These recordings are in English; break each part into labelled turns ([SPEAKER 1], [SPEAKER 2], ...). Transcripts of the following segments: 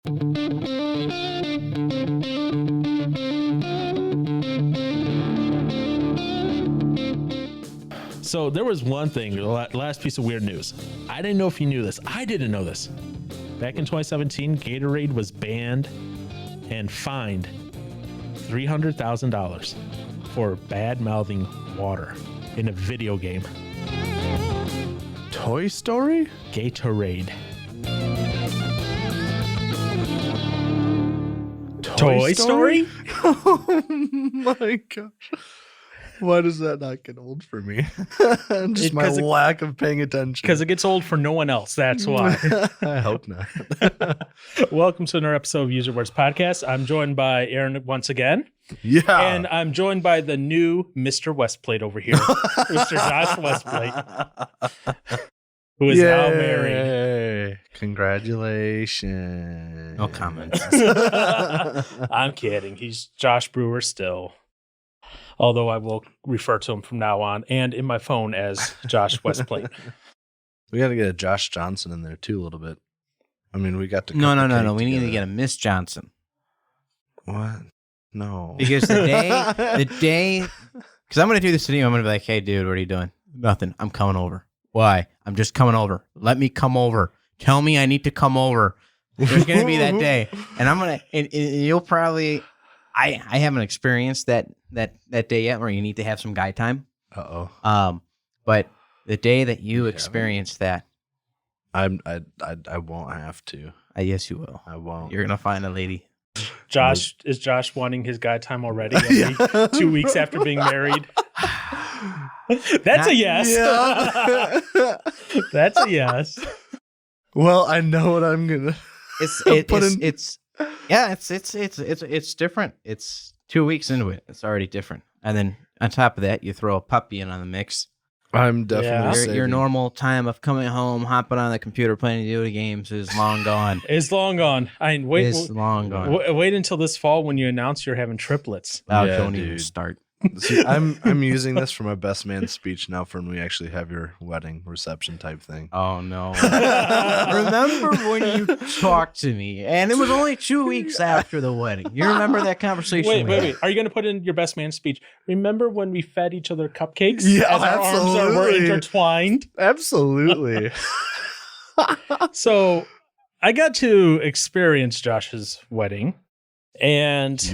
[SPEAKER 1] So there was one thing, the last piece of weird news. I didn't know if you knew this. I didn't know this. Back in 2017, Gatorade was banned and fined $300,000 for bad-mouthing water in a video game.
[SPEAKER 2] Toy Story?
[SPEAKER 1] Gatorade.
[SPEAKER 2] Toy Story? Oh my gosh. Why does that not get old for me? Just my lack of paying attention.
[SPEAKER 3] Because it gets old for no one else. That's why.
[SPEAKER 2] I hope not.
[SPEAKER 3] Welcome to another episode of User Words Podcast. I'm joined by Aaron once again.
[SPEAKER 2] Yeah.
[SPEAKER 3] And I'm joined by the new Mr. Westplate over here, Mr. Josh Westplate, who is now married.
[SPEAKER 2] Congratulations.
[SPEAKER 4] No comment.
[SPEAKER 3] I'm kidding. He's Josh Brewer still. Although I will refer to him from now on and in my phone as Josh Westplate.
[SPEAKER 2] We got to get a Josh Johnson in there too a little bit. I mean, we got to
[SPEAKER 4] No. We need to get a Miss Johnson.
[SPEAKER 2] What? No.
[SPEAKER 4] Because the day, because I'm going to do this to you. I'm going to be like, hey, dude, what are you doing? Nothing. I'm coming over. Why? I'm just coming over. Let me come over. Tell me I need to come over. There's going to be that day. And I'm going to, and you'll probably, I haven't experienced that day yet where you need to have some guy time. But the day that you experience that,
[SPEAKER 2] I won't have to.
[SPEAKER 4] Yes, you will.
[SPEAKER 2] I won't.
[SPEAKER 4] You're gonna find a lady.
[SPEAKER 3] Josh is Josh wanting his guy time already? 2 weeks after being married. That's a yes.
[SPEAKER 2] Yeah.
[SPEAKER 3] That's a yes.
[SPEAKER 2] Well, I know what I'm gonna.
[SPEAKER 4] It's different. It's 2 weeks into it. It's already different. And then on top of that, you throw a puppy in on the mix.
[SPEAKER 2] I'm definitely
[SPEAKER 4] your normal time of coming home, hopping on the computer, playing video games is long gone.
[SPEAKER 3] It's long gone.
[SPEAKER 4] Long gone.
[SPEAKER 3] Wait until this fall when you announce you're having triplets.
[SPEAKER 4] Don't even start.
[SPEAKER 2] See, I'm using this for my best man speech now for when we actually have your wedding reception type thing.
[SPEAKER 4] Oh no. Remember when you talked to me and it was only 2 weeks after the wedding. You remember that conversation?
[SPEAKER 3] Wait. Are you going to put in your best man speech? Remember when we fed each other cupcakes?
[SPEAKER 2] Yeah,
[SPEAKER 3] as our arms were intertwined?
[SPEAKER 2] Absolutely.
[SPEAKER 3] So I got to experience Josh's wedding and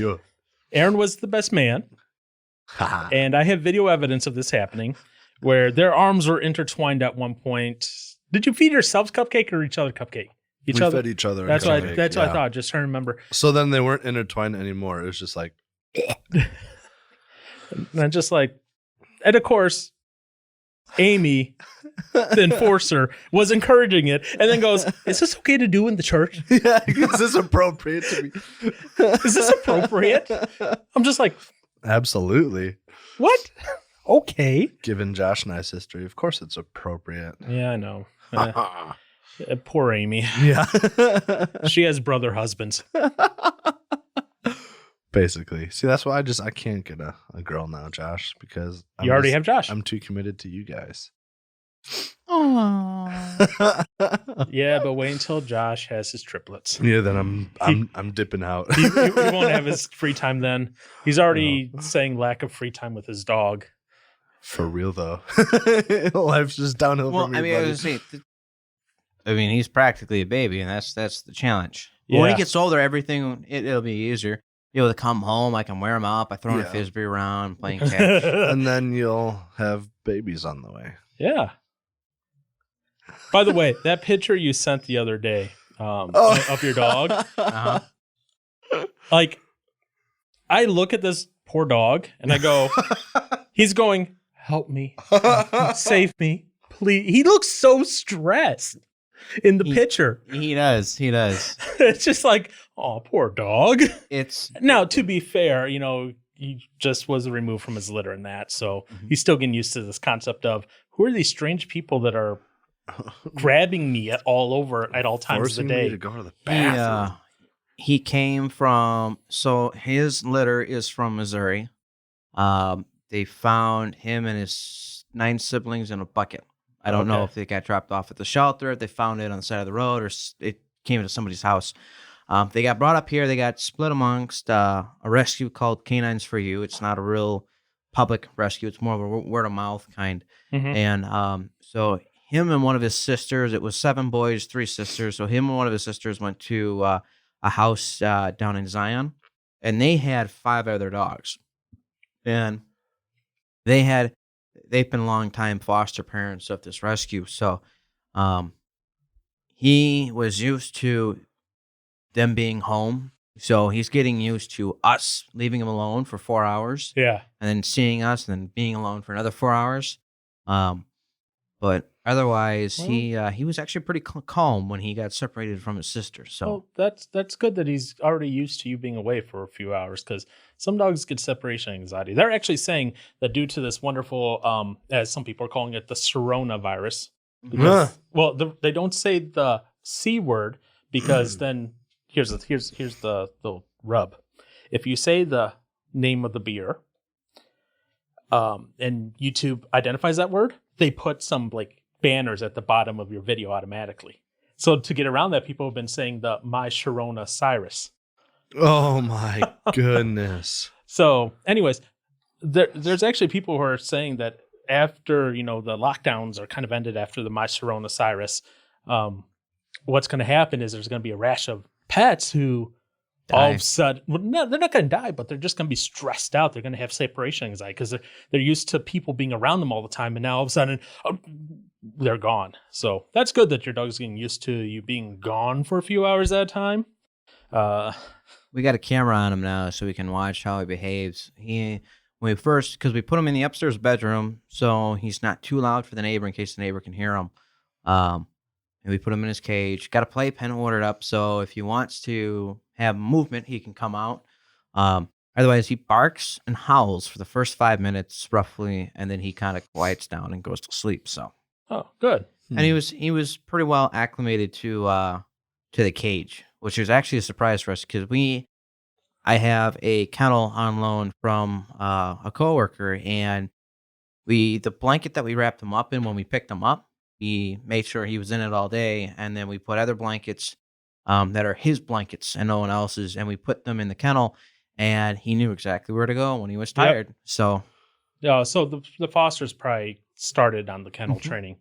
[SPEAKER 3] Aaron was the best man. And I have video evidence of this happening where their arms were intertwined at one point. Did you feed yourselves cupcake or each other cupcake?
[SPEAKER 2] We fed each other.
[SPEAKER 3] That's what I thought. Just trying to remember.
[SPEAKER 2] So then they weren't intertwined anymore. It was just like,
[SPEAKER 3] and just like, and of course, Amy, the enforcer, was encouraging it, and then goes, "Is this okay to do in the church?
[SPEAKER 2] Yeah, is this appropriate to be?
[SPEAKER 3] Is this appropriate?" I'm just like,
[SPEAKER 2] absolutely.
[SPEAKER 3] What? Okay.
[SPEAKER 2] Given Josh and I's history, of course it's appropriate.
[SPEAKER 3] Yeah, I know. Poor Amy.
[SPEAKER 2] Yeah.
[SPEAKER 3] She has brother husbands.
[SPEAKER 2] Basically. See, that's why I can't get a girl now, Josh, because
[SPEAKER 3] you already have Josh.
[SPEAKER 2] I'm too committed to you guys.
[SPEAKER 3] Yeah, but wait until Josh has his triplets.
[SPEAKER 2] Yeah, then I'm dipping out.
[SPEAKER 3] he won't have his free time then. He's already saying lack of free time with his dog.
[SPEAKER 2] For real though. Life's just downhill from here.
[SPEAKER 4] I mean, he's practically a baby, and that's the challenge.
[SPEAKER 3] Yeah.
[SPEAKER 4] When he gets older, everything it'll be easier. Be able to come home, I can wear him up, I throw a frisbee around, playing catch.
[SPEAKER 2] And then you'll have babies on the way.
[SPEAKER 3] Yeah. By the way, that picture you sent the other day of your dog, like, I look at this poor dog and I go, he's going, help me, save me, please. He looks so stressed in the picture.
[SPEAKER 4] He does.
[SPEAKER 3] It's just like, oh, poor dog. Now, to be fair, he just was removed from his litter and that, so he's still getting used to this concept of who are these strange people that are grabbing me all over at all times of the day.
[SPEAKER 2] Me to go to the bathroom.
[SPEAKER 4] He came from, so his litter is from Missouri. They found him and his 9 siblings in a bucket. I don't know if they got dropped off at the shelter, if they found it on the side of the road, or it came to somebody's house. They got brought up here. They got split amongst a rescue called Canines for You. It's not a real public rescue. It's more of a word of mouth kind.
[SPEAKER 3] Mhm.
[SPEAKER 4] And so him and one of his sisters, it was 7 boys, 3 sisters. So him and one of his sisters went to a house down in Zion, and they had 5 other dogs. And they've been longtime foster parents of this rescue. So he was used to them being home. So he's getting used to us leaving him alone for 4 hours.
[SPEAKER 3] Yeah.
[SPEAKER 4] And then seeing us and then being alone for another 4 hours. But otherwise, he was actually pretty calm when he got separated from his sister. So
[SPEAKER 3] that's good that he's already used to you being away for a few hours, because some dogs get separation anxiety. They're actually saying that due to this wonderful, as some people are calling it, the coronavirus. Because, well, they don't say the C word, because then here's the rub. If you say the name of the beer, and YouTube identifies that word, they put some like banners at the bottom of your video automatically. So to get around that, people have been saying the My Sharona Cyrus.
[SPEAKER 2] Oh my goodness.
[SPEAKER 3] So anyways, there's actually people who are saying that after, the lockdowns are kind of ended after the My Sharona Cyrus, what's going to happen is there's going to be a rash of pets who all of a sudden, well, no, they're not going to die, but they're just going to be stressed out. They're going to have separation anxiety because they're used to people being around them all the time, and now all of a sudden they're gone. So that's good that your dog's getting used to you being gone for a few hours at a time.
[SPEAKER 4] we got a camera on him now, so we can watch how he behaves. Because we put him in the upstairs bedroom, so he's not too loud for the neighbor in case the neighbor can hear him. And we put him in his cage. Got a playpen ordered up, so if he wants to have movement, he can come out. Otherwise, he barks and howls for the first 5 minutes, roughly, and then he kind of quiets down and goes to sleep. So,
[SPEAKER 3] good.
[SPEAKER 4] And he was pretty well acclimated to the cage, which was actually a surprise for us because I have a kennel on loan from a coworker, and the blanket that we wrapped him up in when we picked him up, we made sure he was in it all day, and then we put other blankets that are his blankets and no one else's, and we put them in the kennel, and he knew exactly where to go when he was tired. Yep. So,
[SPEAKER 3] yeah. So the fosters probably started on the kennel training.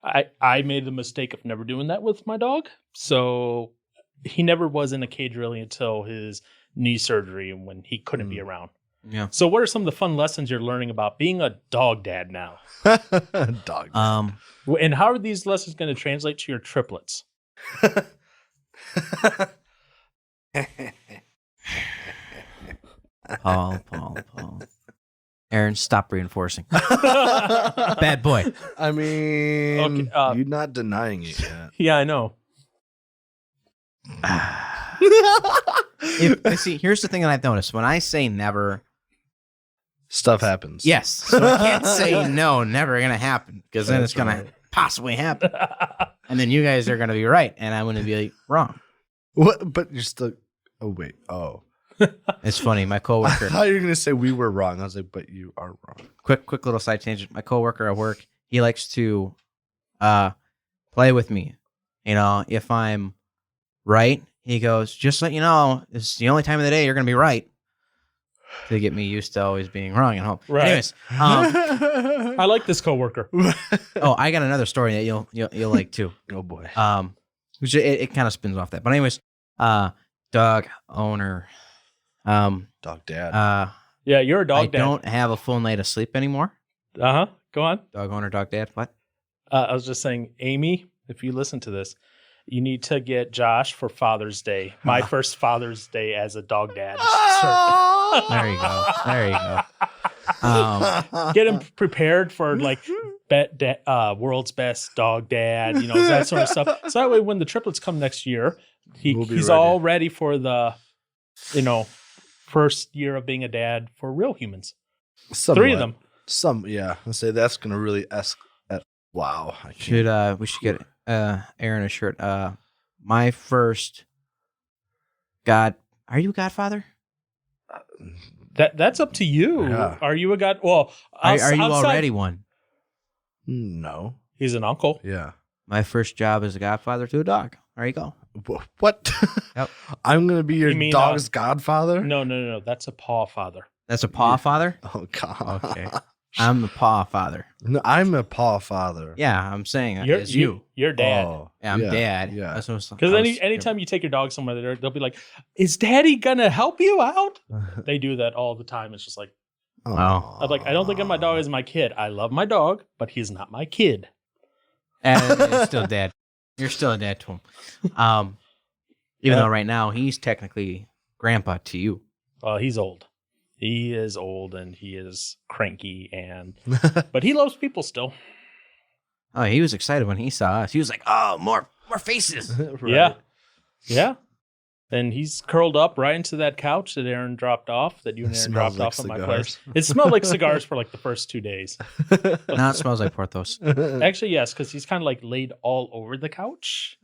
[SPEAKER 3] I made the mistake of never doing that with my dog, so he never was in a cage really until his knee surgery when he couldn't be around.
[SPEAKER 4] Yeah.
[SPEAKER 3] So what are some of the fun lessons you're learning about being a dog dad now?
[SPEAKER 2] Dog dad.
[SPEAKER 3] And how are these lessons going to translate to your triplets?
[SPEAKER 4] Paul. Aaron, stop reinforcing. Bad boy.
[SPEAKER 2] I mean,
[SPEAKER 3] okay,
[SPEAKER 2] you're not denying it yet.
[SPEAKER 3] Yeah, I know.
[SPEAKER 4] See, here's the thing that I've noticed. When I say never,
[SPEAKER 2] stuff happens.
[SPEAKER 4] Yes. So I can't say no, never going to happen, because then it's going to possibly happen. And then you guys are going to be right, and I'm going to be wrong.
[SPEAKER 2] What? But you're still. Oh wait. Oh.
[SPEAKER 4] It's funny. My coworker.
[SPEAKER 2] I thought you were going to say we were wrong. I was like, but you are wrong.
[SPEAKER 4] Quick little side tangent. My coworker at work, he likes to play with me. If I'm right, he goes, just let you know, this is the only time of the day you're going to be right. To get me used to always being wrong at home.
[SPEAKER 3] Right.
[SPEAKER 4] Anyways,
[SPEAKER 3] I like this coworker.
[SPEAKER 4] I got another story that you'll like too.
[SPEAKER 2] Oh boy.
[SPEAKER 4] Which it kind of spins off that. But anyways, dog owner.
[SPEAKER 2] Dog dad.
[SPEAKER 3] Yeah, you're a dog dad.
[SPEAKER 4] I don't have a full night of sleep anymore.
[SPEAKER 3] Go on.
[SPEAKER 4] Dog owner, dog dad. What?
[SPEAKER 3] I was just saying, Amy, if you listen to this, you need to get Josh for Father's Day. My first Father's Day as a dog dad.
[SPEAKER 4] There you go.
[SPEAKER 3] Get him prepared for world's best dog dad, that sort of stuff. So that way, when the triplets come next year, he's all ready for the, first year of being a dad for real humans.
[SPEAKER 2] Somewhat.
[SPEAKER 3] 3 of them.
[SPEAKER 2] I'll say that's going to really escalate. Wow.
[SPEAKER 4] We should get Aaron a shirt. My first are you a godfather?
[SPEAKER 3] That's up to you.
[SPEAKER 2] Yeah.
[SPEAKER 3] Are you a god? Well,
[SPEAKER 4] are you already one?
[SPEAKER 2] No.
[SPEAKER 3] He's an uncle.
[SPEAKER 2] Yeah.
[SPEAKER 4] My first job as a godfather to a dog. There you go.
[SPEAKER 2] What?
[SPEAKER 4] Yep.
[SPEAKER 2] I'm gonna be your
[SPEAKER 3] You mean,
[SPEAKER 2] dog's godfather?
[SPEAKER 3] No. That's a paw father.
[SPEAKER 4] That's a paw father?
[SPEAKER 2] Oh God.
[SPEAKER 4] Okay. I'm the paw father.
[SPEAKER 2] No, I'm a paw father.
[SPEAKER 4] Yeah, I'm saying
[SPEAKER 3] You're
[SPEAKER 4] as you.
[SPEAKER 3] You're dad.
[SPEAKER 2] Oh,
[SPEAKER 4] Yeah, I'm dad.
[SPEAKER 2] Yeah.
[SPEAKER 4] That's what
[SPEAKER 3] Because anytime you take your dog somewhere, they'll be like, "Is Daddy gonna help you out?" They do that all the time. It's just like,
[SPEAKER 4] Oh.
[SPEAKER 3] I'm like, I don't think of my dog as my kid. I love my dog, but he's not my kid.
[SPEAKER 4] And you're still dad. You're still a dad to him. Even though right now he's technically grandpa to you.
[SPEAKER 3] Well, he's old. He is old and he is cranky, but he loves people still.
[SPEAKER 4] Oh, he was excited when he saw us. He was like, "Oh, more faces."
[SPEAKER 3] Right. Yeah. And he's curled up right into that couch that Aaron dropped off, that you and Aaron dropped off at my place. It smelled like cigars for like the first 2 days.
[SPEAKER 4] Now it smells like Porthos.
[SPEAKER 3] Actually, yes, because he's kind of like laid all over the couch.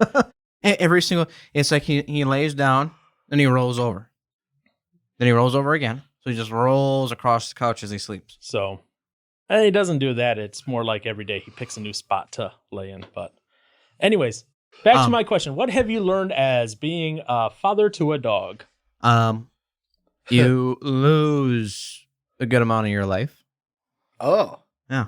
[SPEAKER 4] Every single, it's like he lays down, then he rolls over. Then he rolls over again. So he just rolls across the couch as he sleeps.
[SPEAKER 3] So, and he doesn't do that. It's more like every day he picks a new spot to lay in. But anyways, back to my question. What have you learned as being a father to a dog?
[SPEAKER 4] You lose a good amount of your life.
[SPEAKER 2] Oh.
[SPEAKER 4] Yeah.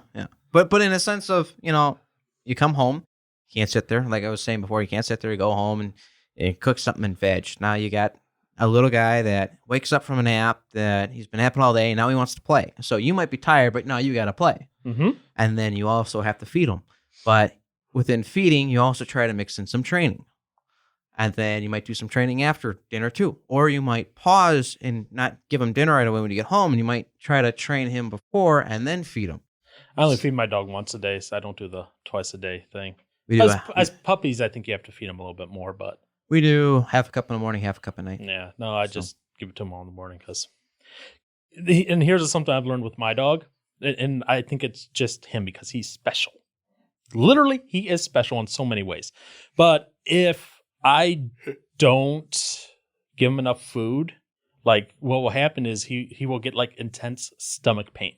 [SPEAKER 4] But in a sense of, you come home, you can't sit there. Like I was saying before, you can't sit there. You go home and cook something and veg. Now you got a little guy that wakes up from a nap, that he's been napping all day, and now he wants to play. So you might be tired, but now you got to play.
[SPEAKER 3] Mm-hmm.
[SPEAKER 4] And then you also have to feed him. But within feeding, you also try to mix in some training. And then you might do some training after dinner too. Or you might pause and not give him dinner right away when you get home, and you might try to train him before and then feed him.
[SPEAKER 3] I only feed my dog once a day, so I don't do the twice a day thing.
[SPEAKER 4] We do,
[SPEAKER 3] As puppies, I think you have to feed them a little bit more, but
[SPEAKER 4] we do half a cup in the morning, half a cup at night.
[SPEAKER 3] yeah, no, I just give it to them all in the morning and here's something I've learned with my dog, and I think it's just him because he's special. Literally, he is special in so many ways. But if I don't give him enough food, like what will happen is he will get like intense stomach pain.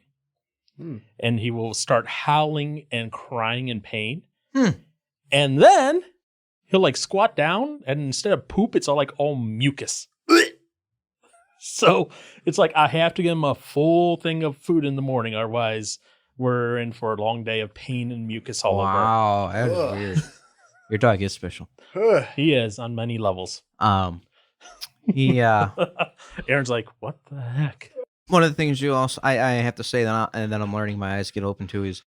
[SPEAKER 3] And he will start howling and crying in pain. And then he'll like squat down, and instead of poop, it's all mucus. So it's like I have to give him a full thing of food in the morning, otherwise we're in for a long day of pain and mucus all over.
[SPEAKER 4] Wow, that is weird. Your dog is special.
[SPEAKER 3] He is on many levels.
[SPEAKER 4] Aaron's
[SPEAKER 3] like, what the heck?
[SPEAKER 4] One of the things you also, I have to say that I'm learning, my eyes get open to is,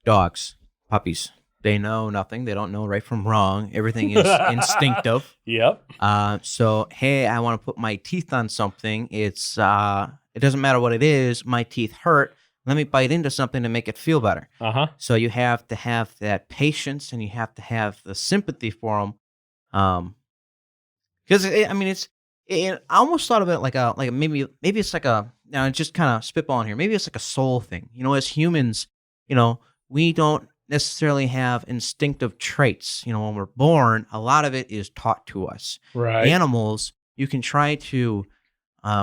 [SPEAKER 4] dogs, puppies. They know nothing. They don't know right from wrong. Everything is instinctive.
[SPEAKER 3] Yep.
[SPEAKER 4] So, hey, I want to put my teeth on something. It doesn't matter what it is. My teeth hurt. Let me bite into something to make it feel better. So you have to have that patience, and you have to have the sympathy for them. Because I almost thought of it like maybe it's like now just kind of spitballing here. Maybe it's like a soul thing. As humans, we don't necessarily have instinctive traits. When we're born, a lot of it is taught to us.
[SPEAKER 3] Right.
[SPEAKER 4] Animals, you can try to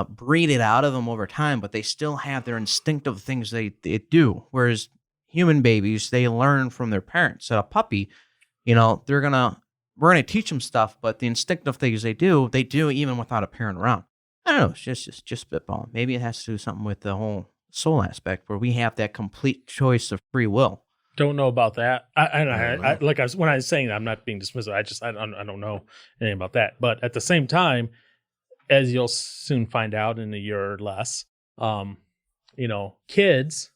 [SPEAKER 4] breed it out of them over time, but they still have their instinctive things they do. Whereas human babies, they learn from their parents. So a puppy, we're gonna teach them stuff, but the instinctive things they do even without a parent around. I don't know. It's just spitballing. Maybe it has to do something with the whole soul aspect, where we have that complete choice of free will.
[SPEAKER 3] Don't know about that. When I was saying that, I'm not being dismissive. I don't know anything about that. But at the same time, as you'll soon find out in a year or less, kids.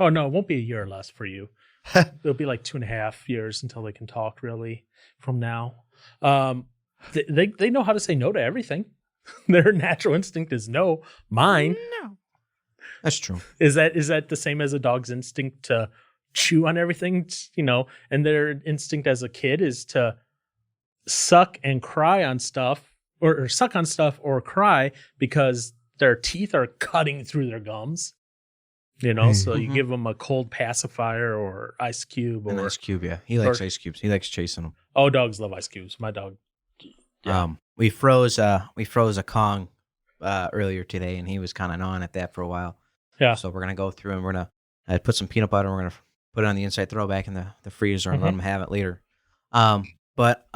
[SPEAKER 3] Oh no, it won't be a year or less for you. It'll be like 2.5 years until they can talk really from now. They know how to say no to everything. Their natural instinct is no. Mine.
[SPEAKER 4] No. That's true.
[SPEAKER 3] Is that the same as a dog's instinct to chew on everything, and their instinct as a kid is to suck and cry on stuff or suck on stuff or cry because their teeth are cutting through their gums, so you give them a cold pacifier or ice cube.
[SPEAKER 4] An ice cube, yeah. He likes ice cubes. He likes chasing them.
[SPEAKER 3] Oh, dogs love ice cubes. My dog. Yeah.
[SPEAKER 4] We froze a Kong earlier today, and he was kind of gnawing at that for a while.
[SPEAKER 3] Yeah.
[SPEAKER 4] So we're gonna go through and we're gonna put some peanut butter. And we're gonna put it on the inside, throw it back in the freezer, and let him have it later. But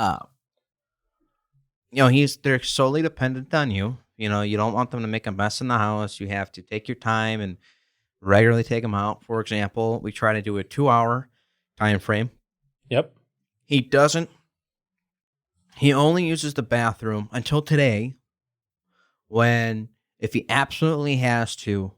[SPEAKER 4] they're solely dependent on you. You don't want them to make a mess in the house. You have to take your time and regularly take them out. For example, we try to do a 2-hour time frame.
[SPEAKER 3] Yep.
[SPEAKER 4] He only uses the bathroom until today if he absolutely has to,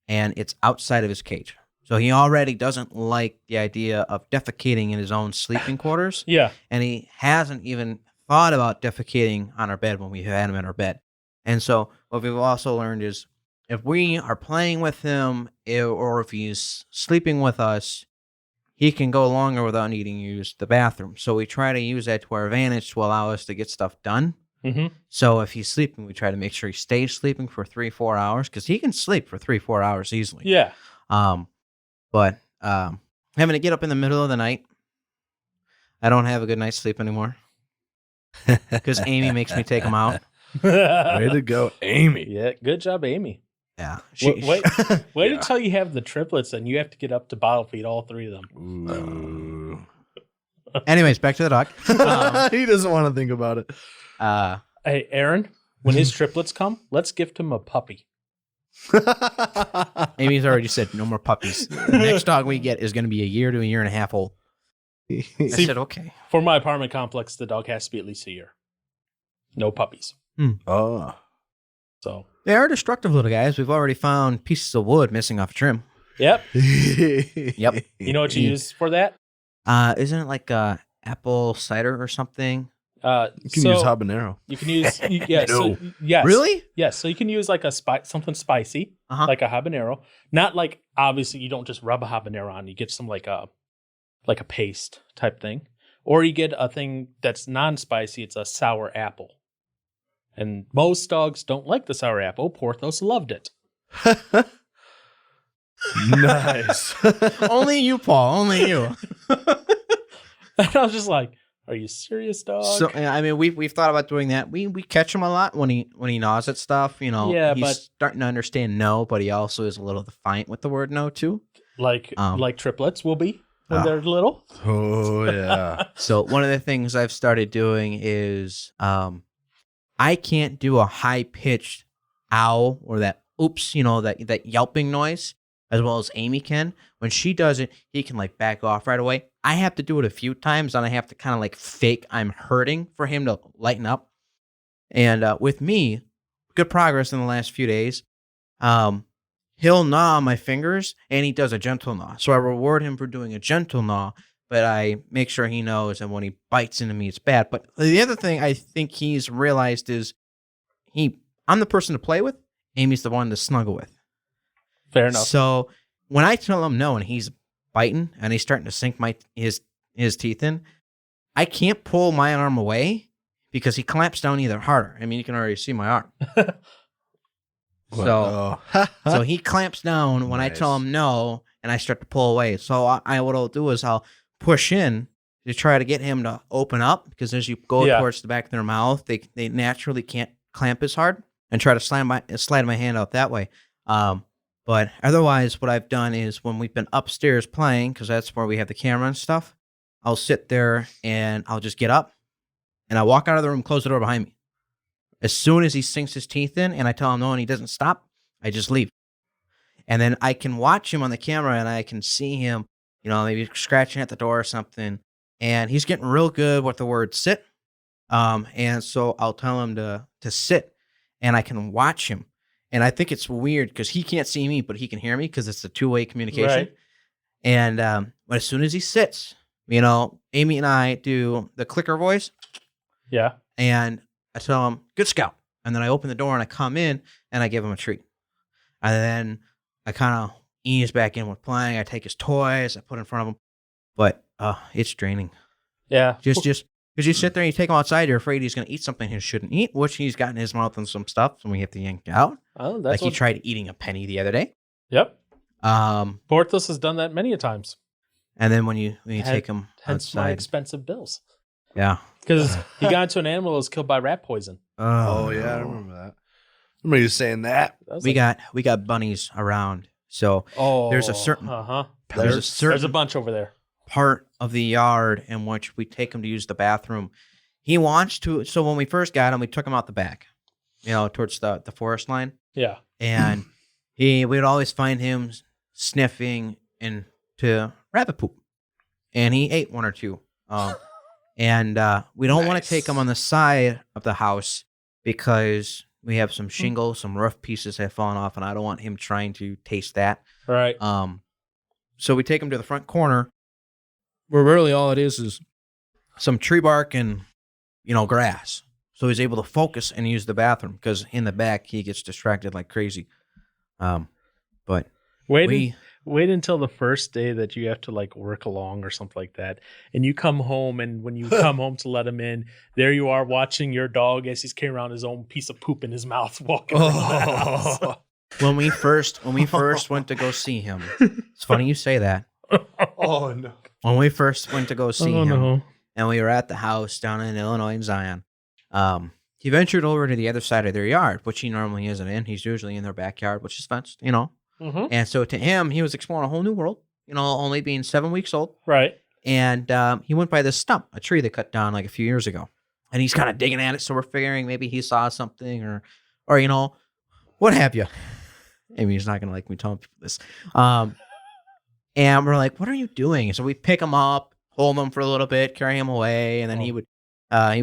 [SPEAKER 4] and it's outside of his cage. So he already doesn't like the idea of defecating in his own sleeping quarters.
[SPEAKER 3] Yeah.
[SPEAKER 4] And he hasn't even thought about defecating on our bed when we had him in our bed. And so what we've also learned is if we are playing with him or if he's sleeping with us, he can go longer without needing to use the bathroom. So we try to use that to our advantage to allow us to get stuff done.
[SPEAKER 3] Mm-hmm.
[SPEAKER 4] So if he's sleeping, we try to make sure he stays sleeping for 3-4 hours because he can sleep for 3-4 hours easily.
[SPEAKER 3] Yeah.
[SPEAKER 4] But having to get up in the middle of the night, I don't have a good night's sleep anymore because Amy makes me take him out.
[SPEAKER 2] Way to go, Amy.
[SPEAKER 3] Yeah, good job, Amy.
[SPEAKER 4] Yeah.
[SPEAKER 3] Wait until you have the triplets and you have to get up to bottle feed all 3 of them.
[SPEAKER 2] Ooh.
[SPEAKER 4] Anyways, back to the dog.
[SPEAKER 2] He doesn't want to think about it.
[SPEAKER 3] Hey, Aaron, when his triplets come, let's gift him a puppy.
[SPEAKER 4] Amy's already said no more puppies. The next dog we get is going to be 1 year to 1.5 years old. I said, okay.
[SPEAKER 3] For my apartment complex, the dog has to be at least 1 year. No puppies.
[SPEAKER 2] Oh.
[SPEAKER 3] So
[SPEAKER 4] They are destructive little guys. We've already found pieces of wood missing off a trim.
[SPEAKER 3] Yep.
[SPEAKER 4] Yep.
[SPEAKER 3] You know what you use for that?
[SPEAKER 4] Isn't it like apple cider or something?
[SPEAKER 2] You can use habanero.
[SPEAKER 3] You can use yes.
[SPEAKER 2] No.
[SPEAKER 3] Yes.
[SPEAKER 4] Really?
[SPEAKER 3] Yes. So you can use like something spicy, like a habanero. Not like obviously you don't just rub a habanero on. You get some like a paste type thing, or you get a thing that's non-spicy. It's a sour apple, and most dogs don't like the sour apple. Porthos loved it.
[SPEAKER 2] Nice.
[SPEAKER 4] Only you, Paul. Only you.
[SPEAKER 3] And I was just like, "Are you serious, dog?"
[SPEAKER 4] So I mean, we've thought about doing that. We catch him a lot when he gnaws at stuff.
[SPEAKER 3] Yeah,
[SPEAKER 4] he's
[SPEAKER 3] but
[SPEAKER 4] starting to understand no, but he also is a little defiant with the word no too.
[SPEAKER 3] like triplets will be when they're little.
[SPEAKER 2] Oh yeah.
[SPEAKER 4] So one of the things I've started doing is I can't do a high pitched ow or that oops, that yelping noise as well as Amy can. When she does it, he can like back off right away. I have to do it a few times, and I have to kind of like fake I'm hurting for him to lighten up. And with me, good progress in the last few days. He'll gnaw on my fingers, and he does a gentle gnaw. So I reward him for doing a gentle gnaw, but I make sure he knows that when he bites into me, it's bad. But the other thing I think he's realized is I'm the person to play with. Amy's the one to snuggle with.
[SPEAKER 3] Fair enough.
[SPEAKER 4] So when I tell him no and he's biting and he's starting to sink his teeth in, I can't pull my arm away because he clamps down either harder. I mean, you can already see my arm. So he clamps down when I tell him no and I start to pull away. So what I'll do is I'll push in to try to get him to open up because as you go towards the back of their mouth, they naturally can't clamp as hard and try to slide my hand out that way. But otherwise, what I've done is when we've been upstairs playing, because that's where we have the camera and stuff, I'll sit there and I'll just get up and I'll walk out of the room, close the door behind me. As soon as he sinks his teeth in and I tell him no and he doesn't stop, I just leave. And then I can watch him on the camera and I can see him, maybe scratching at the door or something. And he's getting real good with the word sit. And so I'll tell him to sit and I can watch him. And I think it's weird because he can't see me, but he can hear me because it's a two-way communication. Right. And but as soon as he sits, Amy and I do the clicker voice.
[SPEAKER 3] Yeah.
[SPEAKER 4] And I tell him, good scout. And then I open the door and I come in and I give him a treat. And then I kind of ease back in with playing. I take his toys, I put in front of him. But it's draining.
[SPEAKER 3] Yeah.
[SPEAKER 4] Just because you sit there and you take him outside, you're afraid he's going to eat something he shouldn't eat, which he's got in his mouth and some stuff, so we have to yank it out.
[SPEAKER 3] Oh, that's
[SPEAKER 4] he tried eating a penny the other day.
[SPEAKER 3] Yep. Porthos has done that many a times.
[SPEAKER 4] And then when you take him
[SPEAKER 3] hence my
[SPEAKER 4] outside,
[SPEAKER 3] expensive bills.
[SPEAKER 4] Yeah.
[SPEAKER 3] Because he got into an animal that was killed by rat poison.
[SPEAKER 2] Oh yeah, I remember that. Remember you saying that?
[SPEAKER 4] We got bunnies around, so there's a certain
[SPEAKER 3] there's a bunch over there.
[SPEAKER 4] Part of the yard in which we take them to use the bathroom he wants to. So when we first got him, we took him out the back, towards the forest line.
[SPEAKER 3] Yeah.
[SPEAKER 4] And we'd always find him sniffing into rabbit poop. And he ate one or two. And we don't want to take him on the side of the house because we have some shingles, some rough pieces have fallen off, and I don't want him trying to taste that.
[SPEAKER 3] Right.
[SPEAKER 4] So we take him to the front corner where really all it is some tree bark and, grass. So he's able to focus and use the bathroom because in the back he gets distracted like crazy. But
[SPEAKER 3] wait until the first day that you have to like work along or something like that, and you come home, and when you come home to let him in, there you are watching your dog as he's carrying around his own piece of poop in his mouth, walking around the house.
[SPEAKER 4] When we first went to go see him, it's funny you say that.
[SPEAKER 2] Oh no!
[SPEAKER 4] When we first went to go see him,
[SPEAKER 3] no.
[SPEAKER 4] and we were at the house down in Illinois in Zion, he ventured over to the other side of their yard, which he normally isn't in. He's usually in their backyard, which is fenced,
[SPEAKER 3] Mm-hmm.
[SPEAKER 4] And so to him, he was exploring a whole new world, only being 7 weeks old.
[SPEAKER 3] Right.
[SPEAKER 4] And he went by this stump, a tree they cut down like a few years ago. And he's kind of digging at it. So we're figuring maybe he saw something or what have you. Maybe he's not going to like me telling people this. And we're like, what are you doing? And so we pick him up, hold him for a little bit, carry him away. And then he would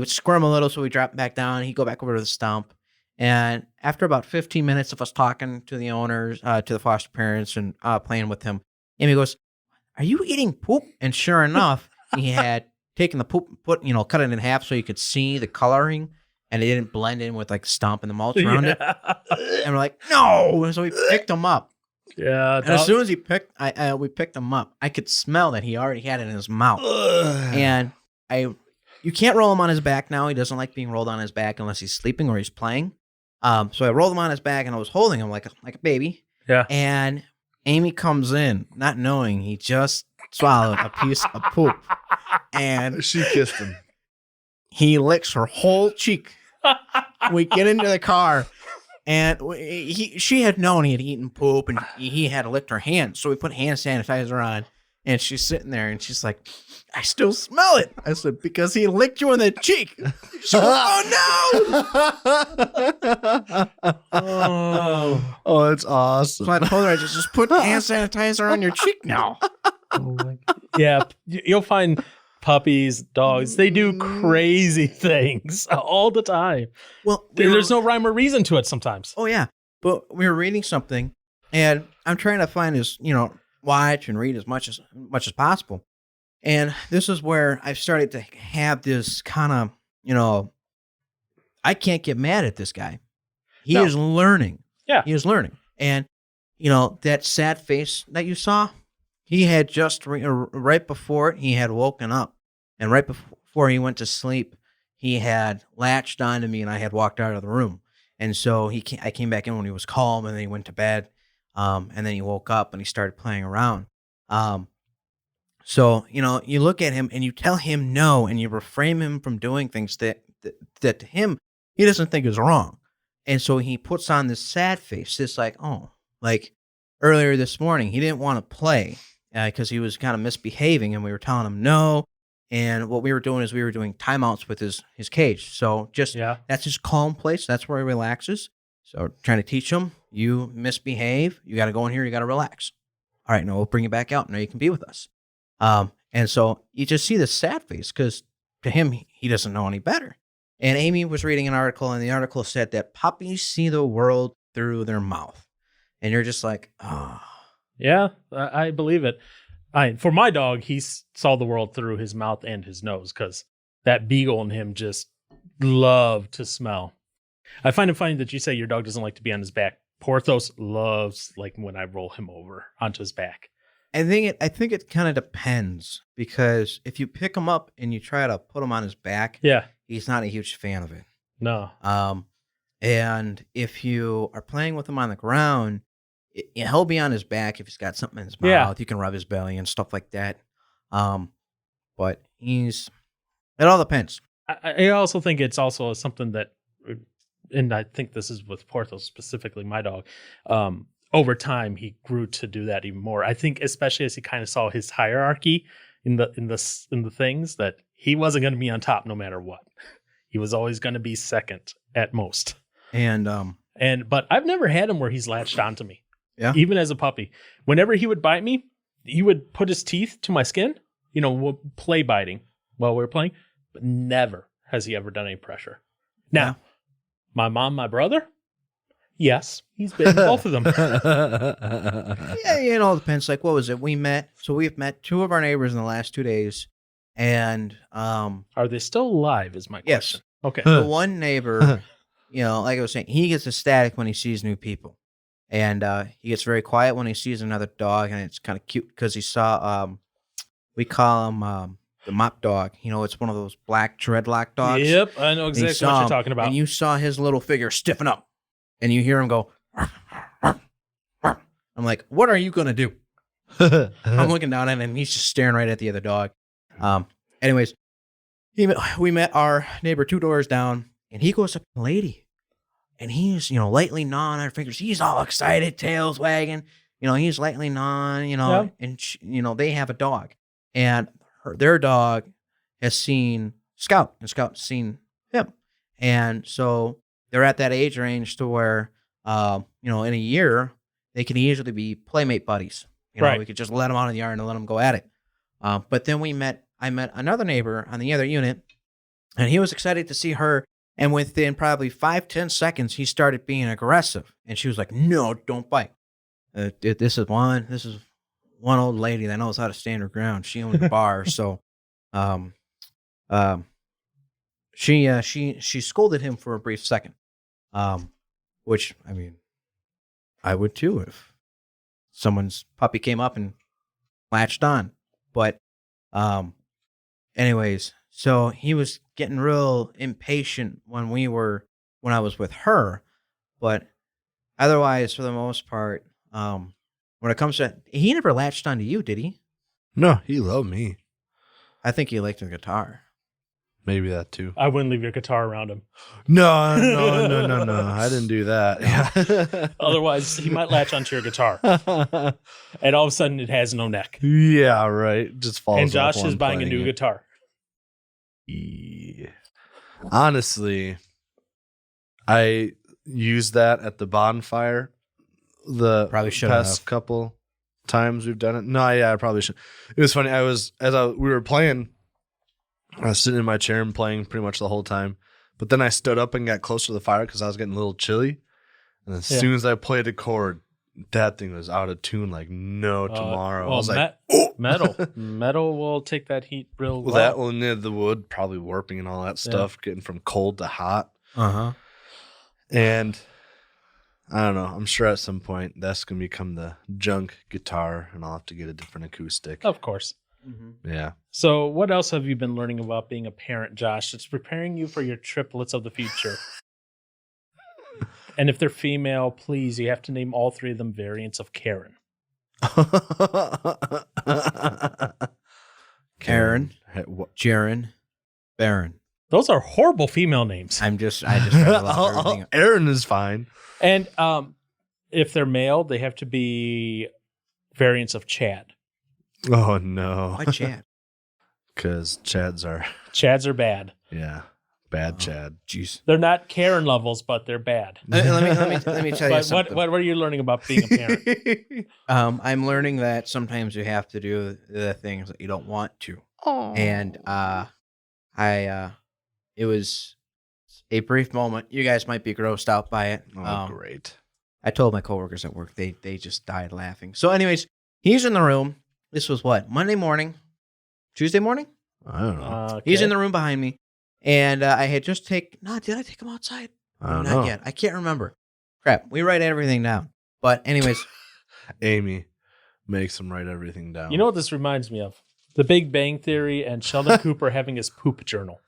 [SPEAKER 4] squirm a little. So we drop him back down. He'd go back over to the stump. And after about 15 minutes of us talking to the owners, to the foster parents and playing with him, Amy goes, are you eating poop? And sure enough, he had taken the poop and cut it in half so you could see the coloring and it didn't blend in with like stump and the mulch around it. And we're like, no. And so we picked him up.
[SPEAKER 3] Yeah.
[SPEAKER 4] And as soon as we picked him up, I could smell that he already had it in his mouth. And you can't roll him on his back now. He doesn't like being rolled on his back unless he's sleeping or he's playing. So I rolled him on his back and I was holding him like a baby.
[SPEAKER 3] Yeah.
[SPEAKER 4] And Amy comes in, not knowing he just swallowed a piece of poop. And
[SPEAKER 2] She kissed him.
[SPEAKER 4] he licks her whole cheek. We get into the car and she had known he had eaten poop and he had licked her hand. So we put hand sanitizer on and she's sitting there and she's like, I still smell it. I said, because he licked you in the cheek. She goes, oh no.
[SPEAKER 2] Oh, it's awesome.
[SPEAKER 4] So I told her, I just put hand sanitizer on your cheek now.
[SPEAKER 3] Oh my God. Yeah. You'll find puppies, dogs, they do crazy things all the time.
[SPEAKER 4] Well,
[SPEAKER 3] there's no rhyme or reason to it sometimes.
[SPEAKER 4] Oh, yeah. But we were reading something and I'm trying to find his, watch and read as much as possible. And this is where I've started to have this kind of, I can't get mad at this guy. He is learning.
[SPEAKER 3] Yeah.
[SPEAKER 4] He is learning. And, that sad face that you saw, he had just, right before he had woken up and right before he went to sleep, he had latched onto me and I had walked out of the room. And so I came back in when he was calm and then he went to bed. And then he woke up and he started playing around. So, you look at him and you tell him no, and you refrain him from doing things that to him, he doesn't think is wrong. And so he puts on this sad face, this like earlier this morning, he didn't want to play because he was kind of misbehaving and we were telling him no. And what we were doing is we were doing timeouts with his cage. So that's his calm place. That's where he relaxes. So trying to teach him, you misbehave, you got to go in here, you got to relax. All right, now we'll bring you back out. Now you can be with us. And so you just see this sad face because to him, he doesn't know any better. And Amy was reading an article and the article said that puppies see the world through their mouth. And you're just like, oh.
[SPEAKER 3] Yeah, I believe it. For my dog, he saw the world through his mouth and his nose because that beagle in him just loved to smell. I find it funny that you say your dog doesn't like to be on his back. Porthos loves like when I roll him over onto his back.
[SPEAKER 4] I think it kind of depends because if you pick him up and you try to put him on his back, he's not a huge fan of it.
[SPEAKER 3] No.
[SPEAKER 4] And if you are playing with him on the ground, he'll be on his back if he's got something in his mouth.
[SPEAKER 3] Yeah.
[SPEAKER 4] You can rub his belly and stuff like that. But it all depends.
[SPEAKER 3] I also think it's also something that, and I think this is with Porthos specifically, my dog. Over time, he grew to do that even more. I think, especially as he kind of saw his hierarchy in the things that he wasn't going to be on top no matter what. He was always going to be second at most. But I've never had him where he's latched onto me.
[SPEAKER 4] Yeah.
[SPEAKER 3] Even as a puppy. Whenever he would bite me, he would put his teeth to my skin, we'll play biting while we were playing, but never has he ever done any pressure. Now, my mom, my brother, yes, he's bitten both of them.
[SPEAKER 4] Yeah, it all depends. Like, what was it? we've met 2 of our neighbors in the last 2 days, and
[SPEAKER 3] are they still alive is my question.
[SPEAKER 4] Yes.
[SPEAKER 3] Okay.
[SPEAKER 4] The one neighbor, like I was saying, he gets ecstatic when he sees new people. And he gets very quiet when he sees another dog, and it's kind of cute because he saw, we call him the mop dog. It's one of those black dreadlock dogs.
[SPEAKER 3] Yep, I know exactly what you're talking about.
[SPEAKER 4] And you saw his little figure stiffen up, and you hear him go, "Arf, arf, arf." I'm like, what are you going to do? I'm looking down at him, and he's just staring right at the other dog. Anyways, we met our neighbor 2 doors down, and he goes up to the lady. And he's, lightly gnawing her fingers. He's all excited, tails wagging. He's lightly gnawing, and, they have a dog. And their dog has seen Scout, and Scout's seen him. And so they're at that age range to where, in a year, they can easily be playmate buddies.
[SPEAKER 3] Right.
[SPEAKER 4] We could just let them out of the yard and let them go at it. But then I met another neighbor on the other unit, and he was excited to see her. And within probably 5-10 seconds, he started being aggressive. And she was like, no, don't bite. This is one old lady that knows how to stand her ground. She owned a bar. So she scolded him for a brief second. Which, I mean, I would too if someone's puppy came up and latched on. But anyways, so he was getting real impatient when I was with her, but otherwise, for the most part, when it comes to, he never latched onto you, did he?
[SPEAKER 2] No, he loved me.
[SPEAKER 4] I think he liked the guitar.
[SPEAKER 2] Maybe that too.
[SPEAKER 3] I wouldn't leave your guitar around him.
[SPEAKER 2] No. I didn't do that. Yeah.
[SPEAKER 3] Otherwise, he might latch onto your guitar. And all of a sudden, it has no neck.
[SPEAKER 2] Yeah, right. Just falls.
[SPEAKER 3] And Josh
[SPEAKER 2] off
[SPEAKER 3] is buying a new guitar.
[SPEAKER 2] Yeah. Honestly, I used that at the bonfire the
[SPEAKER 4] probably should
[SPEAKER 2] past
[SPEAKER 4] have.
[SPEAKER 2] couple times we've done it. No, yeah, I probably should. It was funny. We were playing, I was sitting in my chair and playing pretty much the whole time. But then I stood up and got close to the fire because I was getting a little chilly. And as soon as I played a chord, that thing was out of tune like no tomorrow.
[SPEAKER 3] Well,
[SPEAKER 2] I was like,
[SPEAKER 3] metal will take that heat real well.
[SPEAKER 2] That will need the wood, probably warping and all that stuff, getting from cold to hot. And I don't know. I'm sure at some point that's going to become the junk guitar, and I'll have to get a different acoustic.
[SPEAKER 3] Of course.
[SPEAKER 4] Mm-hmm.
[SPEAKER 2] Yeah.
[SPEAKER 3] So what else have you been learning about being a parent, Josh? It's preparing you for your triplets of the future. And if they're female, please, you have to name all 3 of them variants of Karen.
[SPEAKER 4] Karen, Jaren, Baron.
[SPEAKER 3] Those are horrible female names.
[SPEAKER 4] I just read everything.
[SPEAKER 2] Aaron is fine.
[SPEAKER 3] And if they're male, they have to be variants of Chad.
[SPEAKER 2] Oh, no.
[SPEAKER 4] Why Chad?
[SPEAKER 2] Because Chads are
[SPEAKER 3] bad.
[SPEAKER 2] Yeah. Bad Chad.
[SPEAKER 4] Jeez.
[SPEAKER 3] They're not Karen levels, but they're bad.
[SPEAKER 4] Let me tell you something.
[SPEAKER 3] What are you learning about being a parent?
[SPEAKER 4] I'm learning that sometimes you have to do the things that you don't want to.
[SPEAKER 2] Oh.
[SPEAKER 4] And it was a brief moment. You guys might be grossed out by it.
[SPEAKER 2] Oh, great.
[SPEAKER 4] I told my coworkers at work, they just died laughing. So anyways, he's in the room. This was what? Monday morning? Tuesday morning?
[SPEAKER 2] I don't know.
[SPEAKER 3] Okay.
[SPEAKER 4] He's in the room behind me. And I had just did I take him outside?
[SPEAKER 2] I don't
[SPEAKER 4] Not
[SPEAKER 2] know.
[SPEAKER 4] yet. I can't remember. Crap. We write everything down. But anyways.
[SPEAKER 2] Amy makes him write everything down.
[SPEAKER 3] You know what this reminds me of? The Big Bang Theory and Sheldon Cooper having his poop journal.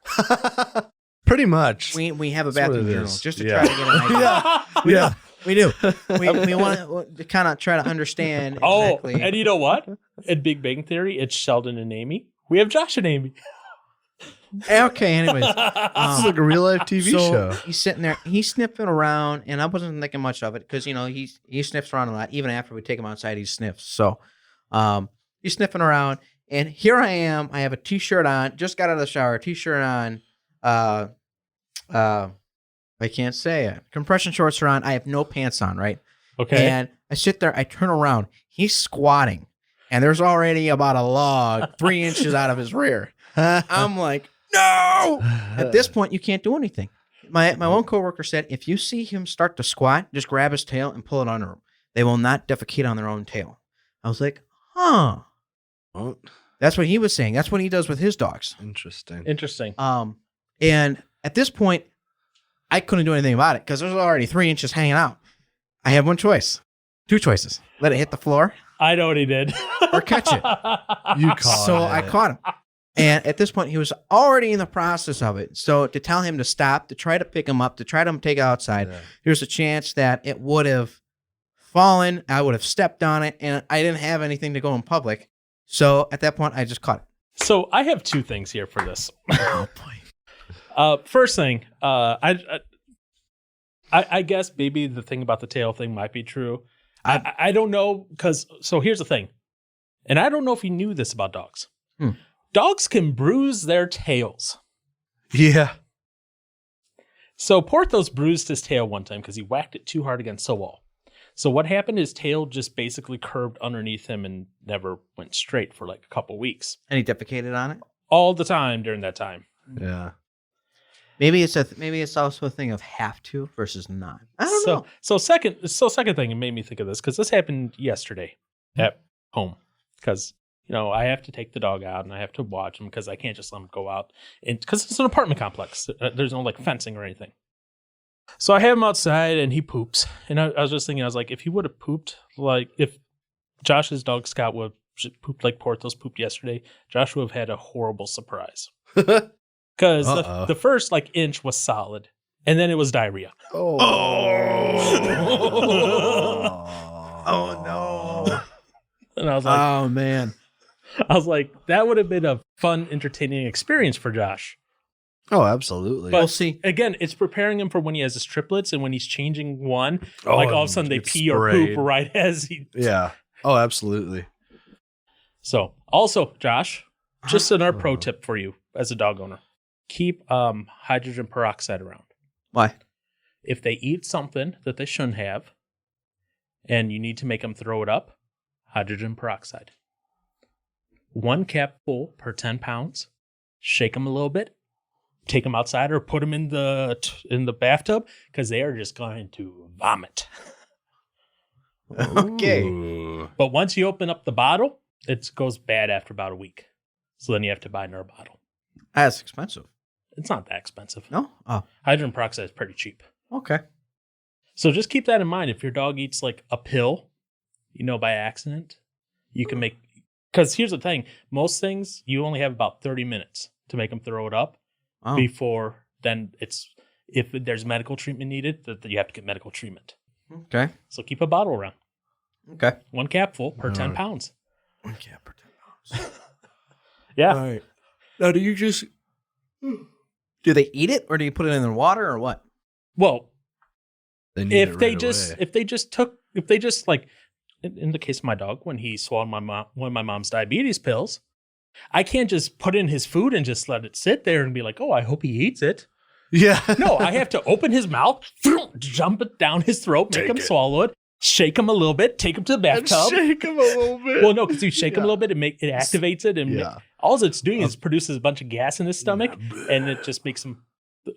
[SPEAKER 2] Pretty much.
[SPEAKER 4] We have a
[SPEAKER 2] That's what
[SPEAKER 4] bathroom
[SPEAKER 2] it
[SPEAKER 4] journal
[SPEAKER 2] is.
[SPEAKER 4] just to
[SPEAKER 2] Yeah.
[SPEAKER 4] try to get an idea.
[SPEAKER 2] Yeah.
[SPEAKER 4] We do. We want to kind of try to understand exactly.
[SPEAKER 3] Oh, and you know what? In Big Bang Theory, it's Sheldon and Amy. We have Josh and Amy.
[SPEAKER 4] Okay, anyways.
[SPEAKER 2] This is like a real life TV show.
[SPEAKER 4] He's sitting there, he's sniffing around, and I wasn't thinking much of it because, he sniffs around a lot. Even after we take him outside, he sniffs. So he's sniffing around, And here I am. I have a t-shirt on. Just got out of the shower. T-shirt on. I can't say it. Compression shorts are on. I have no pants on, right?
[SPEAKER 3] Okay.
[SPEAKER 4] And I sit there. I turn around. He's squatting. And there's already about a log 3 inches out of his rear. I'm like, no! At this point, you can't do anything. My one coworker said, if you see him start to squat, just grab his tail and pull it under him. They will not defecate on their own tail. I was like, huh.
[SPEAKER 2] Oh,
[SPEAKER 4] That's what he was saying. That's what he does with his dogs.
[SPEAKER 2] interesting.
[SPEAKER 3] Interesting.
[SPEAKER 4] And at this point, I couldn't do anything about it because there's already 3 inches hanging out. I have one choice. 2 choices. Let it hit the floor
[SPEAKER 3] I know what he did.
[SPEAKER 4] or catch it.
[SPEAKER 2] You caught
[SPEAKER 4] So
[SPEAKER 2] it.
[SPEAKER 4] I caught him. And at this point, he was already in the process of it. So to tell him to stop, to try to pick him up, to try to take it outside,
[SPEAKER 2] Yeah.
[SPEAKER 4] there's a chance that it would have fallen. I would have stepped on it, and I didn't have anything to go in public. So at that point, I just caught it.
[SPEAKER 3] So I have 2 things here for this.
[SPEAKER 4] Oh, boy.
[SPEAKER 3] First thing, I guess maybe the thing about the tail thing might be true. I don't know, because so here's the thing, and I don't know if you knew this about dogs. Dogs can bruise their tails.
[SPEAKER 2] Yeah.
[SPEAKER 3] So Porthos bruised his tail one time because he whacked it too hard against the wall. So what happened? His tail just basically curved underneath him and never went straight for like a couple weeks.
[SPEAKER 4] And he defecated on it?
[SPEAKER 3] All the time during that time.
[SPEAKER 2] Yeah.
[SPEAKER 4] Maybe it's also a thing of have to versus not. I don't know.
[SPEAKER 3] So second thing, it made me think of this because this happened yesterday at home. Because I have to take the dog out and I have to watch him because I can't just let him go out. Because it's an apartment complex. There's no like fencing or anything. So I have him outside and he poops. And I was just thinking, I was like, if he would have pooped, like if Josh's dog Scott would have pooped like Porthos pooped yesterday, Josh would have had a horrible surprise. Because the first like inch was solid and then it was diarrhea.
[SPEAKER 2] Oh.
[SPEAKER 4] Oh, no.
[SPEAKER 3] And I was like,
[SPEAKER 4] Oh, man.
[SPEAKER 3] that would have been a fun, entertaining experience for Josh.
[SPEAKER 2] Oh, absolutely.
[SPEAKER 3] But
[SPEAKER 4] We'll see.
[SPEAKER 3] Again, it's preparing him for when he has his triplets and when he's changing one, like all of a sudden they
[SPEAKER 2] it's
[SPEAKER 3] pee or
[SPEAKER 2] sprayed.
[SPEAKER 3] poop right as he.
[SPEAKER 2] Yeah. Oh, absolutely.
[SPEAKER 3] So also, Josh, just another pro tip for you as a dog owner: keep hydrogen peroxide around.
[SPEAKER 4] Why?
[SPEAKER 3] If they eat something that they shouldn't have, and you need to make them throw it up, hydrogen peroxide. 1 capful per 10 pounds. Shake them a little bit. Take them outside or put them in the bathtub because they are just going to vomit.
[SPEAKER 4] Okay.
[SPEAKER 2] Ooh.
[SPEAKER 3] But once you open up the bottle, it goes bad after about a week. So then you have to buy another bottle.
[SPEAKER 4] That's expensive.
[SPEAKER 3] It's not that expensive.
[SPEAKER 4] No? Oh,
[SPEAKER 3] Hydrogen peroxide is pretty cheap.
[SPEAKER 4] okay.
[SPEAKER 3] So just keep that in mind. If your dog eats like a pill, by accident, you can make... Because here's the thing. Most things, you only have about 30 minutes to make them throw it up.
[SPEAKER 4] Oh.
[SPEAKER 3] Before then if there's medical treatment needed, that you have to get medical treatment.
[SPEAKER 4] Okay.
[SPEAKER 3] So keep a bottle around.
[SPEAKER 4] Okay.
[SPEAKER 3] 1 capful per 10 pounds.
[SPEAKER 4] 1 cap per 10 pounds.
[SPEAKER 3] Yeah.
[SPEAKER 4] All right. Now, do they eat it or do you put it in the water or what?
[SPEAKER 3] Well,
[SPEAKER 2] They need
[SPEAKER 3] if
[SPEAKER 2] it
[SPEAKER 3] they
[SPEAKER 2] right
[SPEAKER 3] just
[SPEAKER 2] away.
[SPEAKER 3] like in the case of my dog, when he swallowed one of my mom's diabetes pills, I can't just put in his food and just let it sit there and be like, oh, I hope he eats it.
[SPEAKER 2] Yeah.
[SPEAKER 3] No, I have to open his mouth, jump it down his throat, make him swallow it, shake him a little bit, take him to the bathtub.
[SPEAKER 2] Shake him a little bit.
[SPEAKER 3] Well, no, because you shake him a little bit, it activates it, and
[SPEAKER 2] Yeah.
[SPEAKER 3] all it's doing is produces a bunch of gas in his stomach, and it just makes him.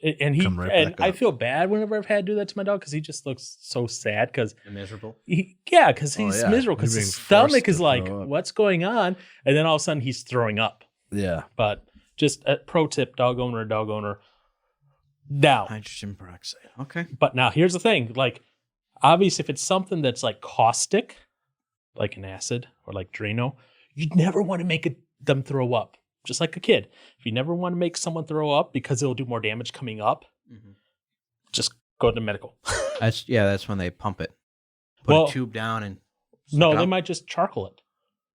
[SPEAKER 3] And
[SPEAKER 2] Come right back
[SPEAKER 3] I
[SPEAKER 2] up.
[SPEAKER 3] feel bad whenever I've had to do that to my dog because he just looks so sad because
[SPEAKER 4] Miserable.
[SPEAKER 3] because he's
[SPEAKER 2] yeah.
[SPEAKER 3] miserable because
[SPEAKER 2] You're
[SPEAKER 3] his
[SPEAKER 2] being
[SPEAKER 3] stomach
[SPEAKER 2] forced
[SPEAKER 3] is
[SPEAKER 2] to
[SPEAKER 3] like,
[SPEAKER 2] throw up.
[SPEAKER 3] what's going on? And then all of a sudden he's throwing up.
[SPEAKER 2] Yeah.
[SPEAKER 3] But just a pro tip, dog owner. Now,
[SPEAKER 4] Hydrogen peroxide. Okay.
[SPEAKER 3] but now here's the thing: like, obviously, if it's something that's like caustic, like an acid or like Drano, you'd never want to make them throw up. Just like a kid, if you never want to make someone throw up because it'll do more damage coming up, just go to medical.
[SPEAKER 4] That's when they pump it. Put
[SPEAKER 3] Well,
[SPEAKER 4] a tube down and
[SPEAKER 3] No,
[SPEAKER 4] suck it
[SPEAKER 3] they
[SPEAKER 4] up.
[SPEAKER 3] might just charcoal it.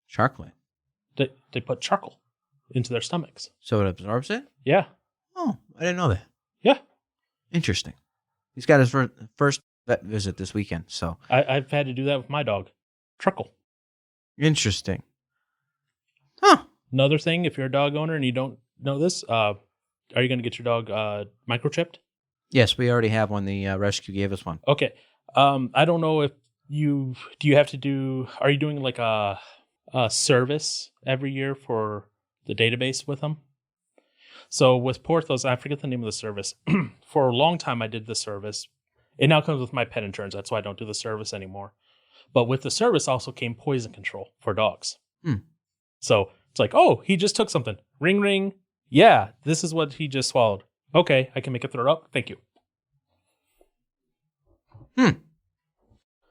[SPEAKER 4] Charcoal it.
[SPEAKER 3] They put charcoal into their stomachs.
[SPEAKER 4] So it absorbs it?
[SPEAKER 3] Yeah.
[SPEAKER 4] Oh, I didn't know that.
[SPEAKER 3] Yeah.
[SPEAKER 4] Interesting. He's got his first vet visit this weekend, so
[SPEAKER 3] I've had to do that with my dog. Charcoal.
[SPEAKER 4] interesting. Huh.
[SPEAKER 3] Another thing, if you're a dog owner and you don't know this, are you going to get your dog microchipped?
[SPEAKER 4] Yes, we already have one. The rescue gave us one.
[SPEAKER 3] Okay. I don't know if are you doing like a service every year for the database with them? So with Porthos, I forget the name of the service. For a long time, I did the service. It now comes with my pet insurance. That's why I don't do the service anymore. But with the service also came poison control for dogs. So it's like, oh, he just took something. Ring, ring. Yeah, this is what he just swallowed. Okay, I can make it throw up. Thank you.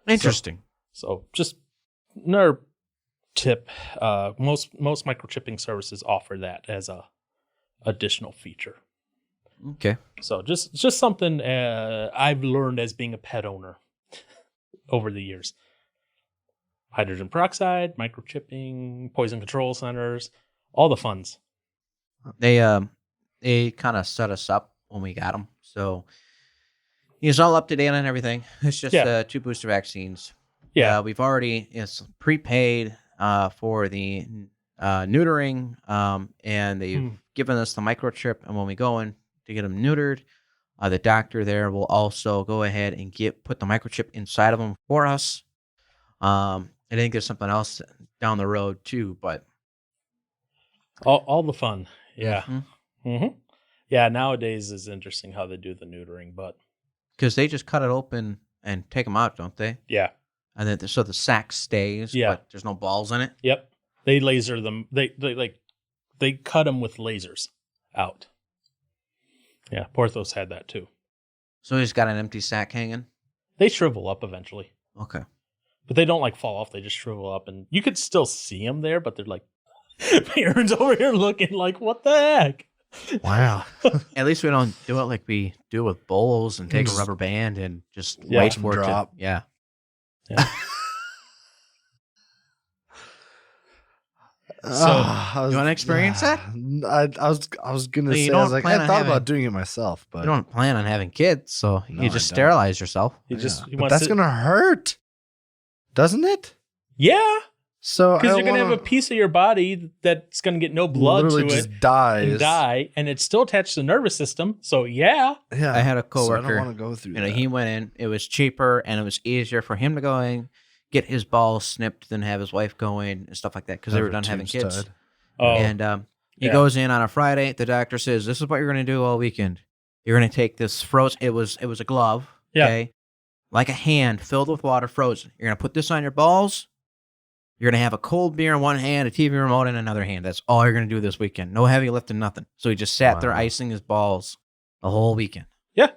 [SPEAKER 4] Interesting.
[SPEAKER 3] So just another tip. Most microchipping services offer that as a additional feature.
[SPEAKER 4] Okay.
[SPEAKER 3] So just something I've learned as being a pet owner over the years. Hydrogen peroxide, microchipping, poison control centers, all the funs.
[SPEAKER 4] They kind of set us up when we got them, so he's all up to date on everything. It's just 2 booster vaccines.
[SPEAKER 3] Yeah,
[SPEAKER 4] we've already prepaid for the neutering, and they've given us the microchip. And when we go in to get them neutered, the doctor there will also go ahead and put the microchip inside of them for us. I think there's something else down the road too, but
[SPEAKER 3] all the fun. Yeah.
[SPEAKER 4] Mm-hmm.
[SPEAKER 3] Yeah, nowadays is interesting how they do the neutering, but
[SPEAKER 4] because they just cut it open and take them out, don't they?
[SPEAKER 3] Yeah.
[SPEAKER 4] And then so the sack stays, but there's no balls in it.
[SPEAKER 3] Yep. They laser them. They cut them with lasers out. Yeah, Porthos had that too.
[SPEAKER 4] So he's got an empty sack hanging?
[SPEAKER 3] They shrivel up eventually.
[SPEAKER 4] Okay.
[SPEAKER 3] But they don't fall off. They just shrivel up, and you could still see them there, but they're like, parents over here looking like, what the heck?
[SPEAKER 2] Wow.
[SPEAKER 4] At least we don't do it like we do with bowls and take a rubber band and just wait for it to. Yeah. So you want to experience that?
[SPEAKER 2] I was gonna say, I was like, I thought about doing it myself, but
[SPEAKER 4] you don't plan on having kids, so you just sterilize yourself.
[SPEAKER 2] But that's gonna hurt, doesn't it?
[SPEAKER 3] Yeah.
[SPEAKER 2] So
[SPEAKER 3] because you're gonna have a piece of your body that's gonna get no blood to
[SPEAKER 2] just
[SPEAKER 3] it,
[SPEAKER 2] dies,
[SPEAKER 3] and die, and it's still attached to the nervous system. So yeah.
[SPEAKER 4] I had a coworker.
[SPEAKER 2] So I don't want to go through.
[SPEAKER 4] He went in. It was cheaper and it was easier for him to go in, get his balls snipped, than have his wife go in and stuff like that because they were done having kids. And he goes in on a Friday. The doctor says, "This is what you're going to do all weekend. You're going to take this frozen. It was a glove, okay, like a hand filled with water, frozen. You're going to put this on your balls. You're going to have a cold beer in one hand, a TV remote in another hand. That's all you're going to do this weekend. No heavy lifting, nothing." So he just sat there icing his balls the whole weekend.
[SPEAKER 3] Yeah,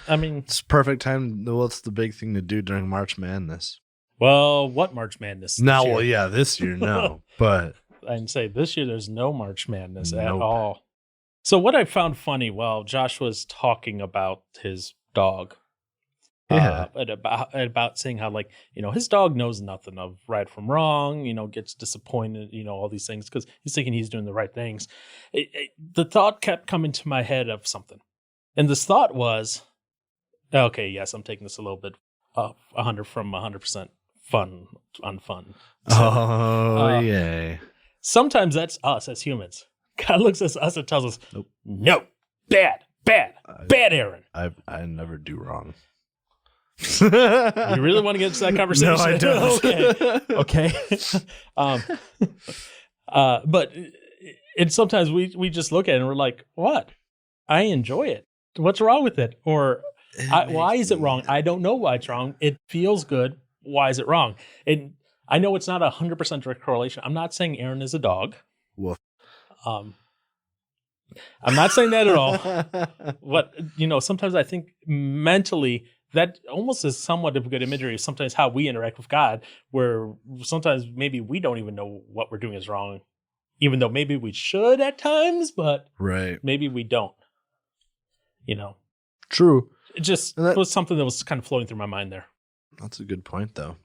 [SPEAKER 3] I mean,
[SPEAKER 2] it's perfect time. What's the big thing to do during March Madness?
[SPEAKER 3] Well, what March Madness?
[SPEAKER 2] No, well, yeah, this year, no. But
[SPEAKER 3] I'd say this year there's no March Madness at all. So what I found funny while Josh was talking about his dog, and about saying how his dog knows nothing of right from wrong, gets disappointed, all these things because he's thinking he's doing the right things. The thought kept coming to my head of something, and this thought was, okay, yes, I'm taking this a little bit 100 from 100%. Fun on fun. So,
[SPEAKER 2] yay.
[SPEAKER 3] Sometimes that's us as humans. God looks at us and tells us, no, bad, Aaron.
[SPEAKER 2] I never do wrong.
[SPEAKER 3] You really want to get into that conversation?
[SPEAKER 2] No, I don't.
[SPEAKER 3] Okay. But sometimes we just look at it and we're like, what? I enjoy it. What's wrong with it? Or why is it wrong? I don't know why it's wrong. It feels good. Why is it wrong? And I know it's not 100% direct correlation. I'm not saying Aaron is a dog.
[SPEAKER 2] Woof.
[SPEAKER 3] I'm not saying that at all. What sometimes I think mentally that almost is somewhat of a good imagery of sometimes how we interact with God, where sometimes maybe we don't even know what we're doing is wrong, even though maybe we should at times, but maybe we don't.
[SPEAKER 2] True.
[SPEAKER 3] It just was something that was kind of floating through my mind there.
[SPEAKER 2] That's a good point, though.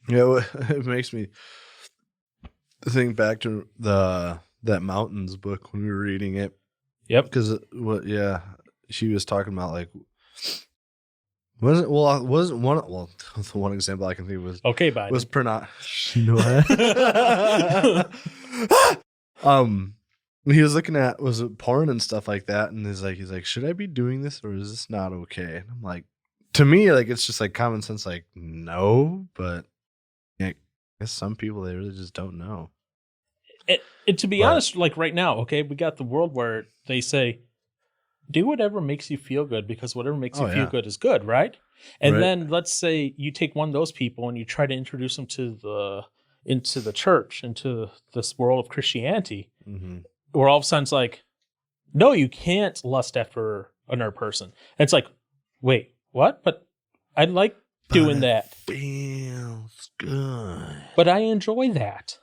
[SPEAKER 2] Yeah, it makes me think back to that Mountains book when we were reading it.
[SPEAKER 3] Yep.
[SPEAKER 2] Because she was talking about wasn't one. Well, the one example I can think was
[SPEAKER 3] okay, Biden
[SPEAKER 2] was He was looking at was it porn and stuff like that, and he's like, should I be doing this or is this not okay? And I'm like, to me, like it's just like common sense, like no, but yeah, I guess some people they really just don't know.
[SPEAKER 3] And to be honest, like right now, okay, we got the world where they say, do whatever makes you feel good because whatever makes you feel good is good, right? And then let's say you take one of those people and you try to introduce them into the church, into this world of Christianity, where all of a sudden it's like, no, you can't lust after another person. And it's like, wait, what? But I like doing that.
[SPEAKER 2] Feels good.
[SPEAKER 3] But I enjoy that.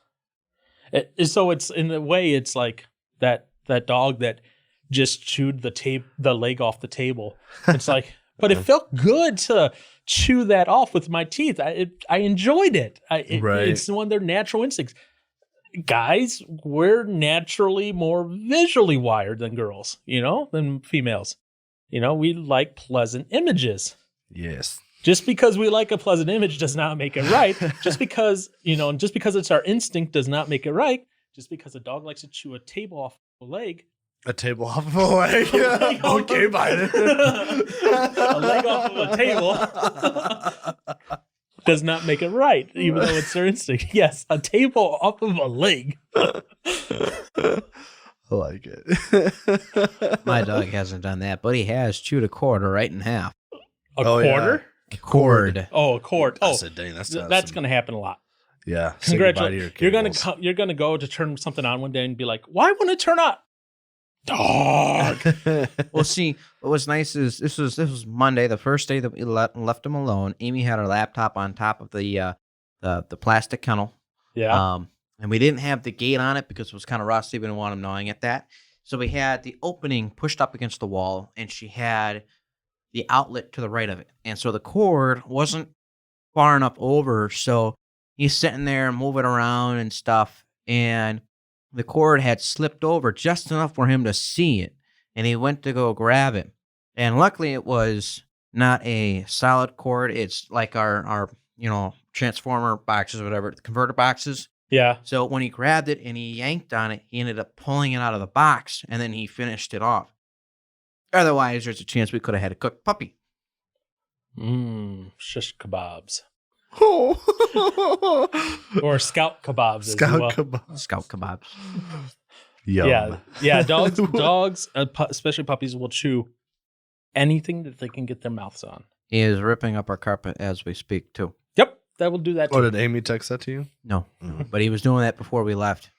[SPEAKER 3] So it's in a way, it's like that dog that just chewed the leg off the table. It's like, but it felt good to chew that off with my teeth. I enjoyed it. It's one of their natural instincts. Guys, we're naturally more visually wired than girls, than females. We like pleasant images.
[SPEAKER 2] Yes.
[SPEAKER 3] Just because we like a pleasant image does not make it right. Just because it's our instinct does not make it right. Just because a dog likes to chew a table off a leg.
[SPEAKER 2] A table off of a leg. Okay, Biden.
[SPEAKER 3] A leg off of a table does not make it right, even though it's their instinct. Yes, a table off of a leg.
[SPEAKER 2] I like it.
[SPEAKER 4] My dog hasn't done that, but he has chewed a quarter right in half.
[SPEAKER 3] A quarter?
[SPEAKER 2] Yeah.
[SPEAKER 4] A cord.
[SPEAKER 3] Oh, a cord. Oh,
[SPEAKER 2] Dang, that's
[SPEAKER 3] going to happen a lot.
[SPEAKER 2] Yeah.
[SPEAKER 3] Congratulations. You're gonna go to turn something on one day and be like, why wouldn't it turn on? Dog.
[SPEAKER 4] Well, see, what was nice is this was Monday, the first day that we left him alone. Amy had her laptop on top of the plastic kennel.
[SPEAKER 3] Yeah.
[SPEAKER 4] And we didn't have the gate on it because it was kind of rusty. We didn't want him gnawing at that. So we had the opening pushed up against the wall, and she had the outlet to the right of it. And so the cord wasn't far enough over, so he's sitting there moving around and stuff, and the cord had slipped over just enough for him to see it, and he went to go grab it. And luckily it was not a solid cord. It's like our transformer boxes or whatever, the converter boxes.
[SPEAKER 3] Yeah.
[SPEAKER 4] So when he grabbed it and he yanked on it, he ended up pulling it out of the box, and then he finished it off. Otherwise, there's a chance we could have had a cooked puppy.
[SPEAKER 3] Shish kebabs.
[SPEAKER 2] Oh.
[SPEAKER 3] Or scout kebabs as well.
[SPEAKER 4] Scout kebabs.
[SPEAKER 2] Yum.
[SPEAKER 3] Yeah. Dogs, especially puppies, will chew anything that they can get their mouths on.
[SPEAKER 4] He is ripping up our carpet as we speak, too.
[SPEAKER 3] Yep, that will do that too.
[SPEAKER 2] Oh, did Amy text that to you?
[SPEAKER 4] No, but he was doing that before we left.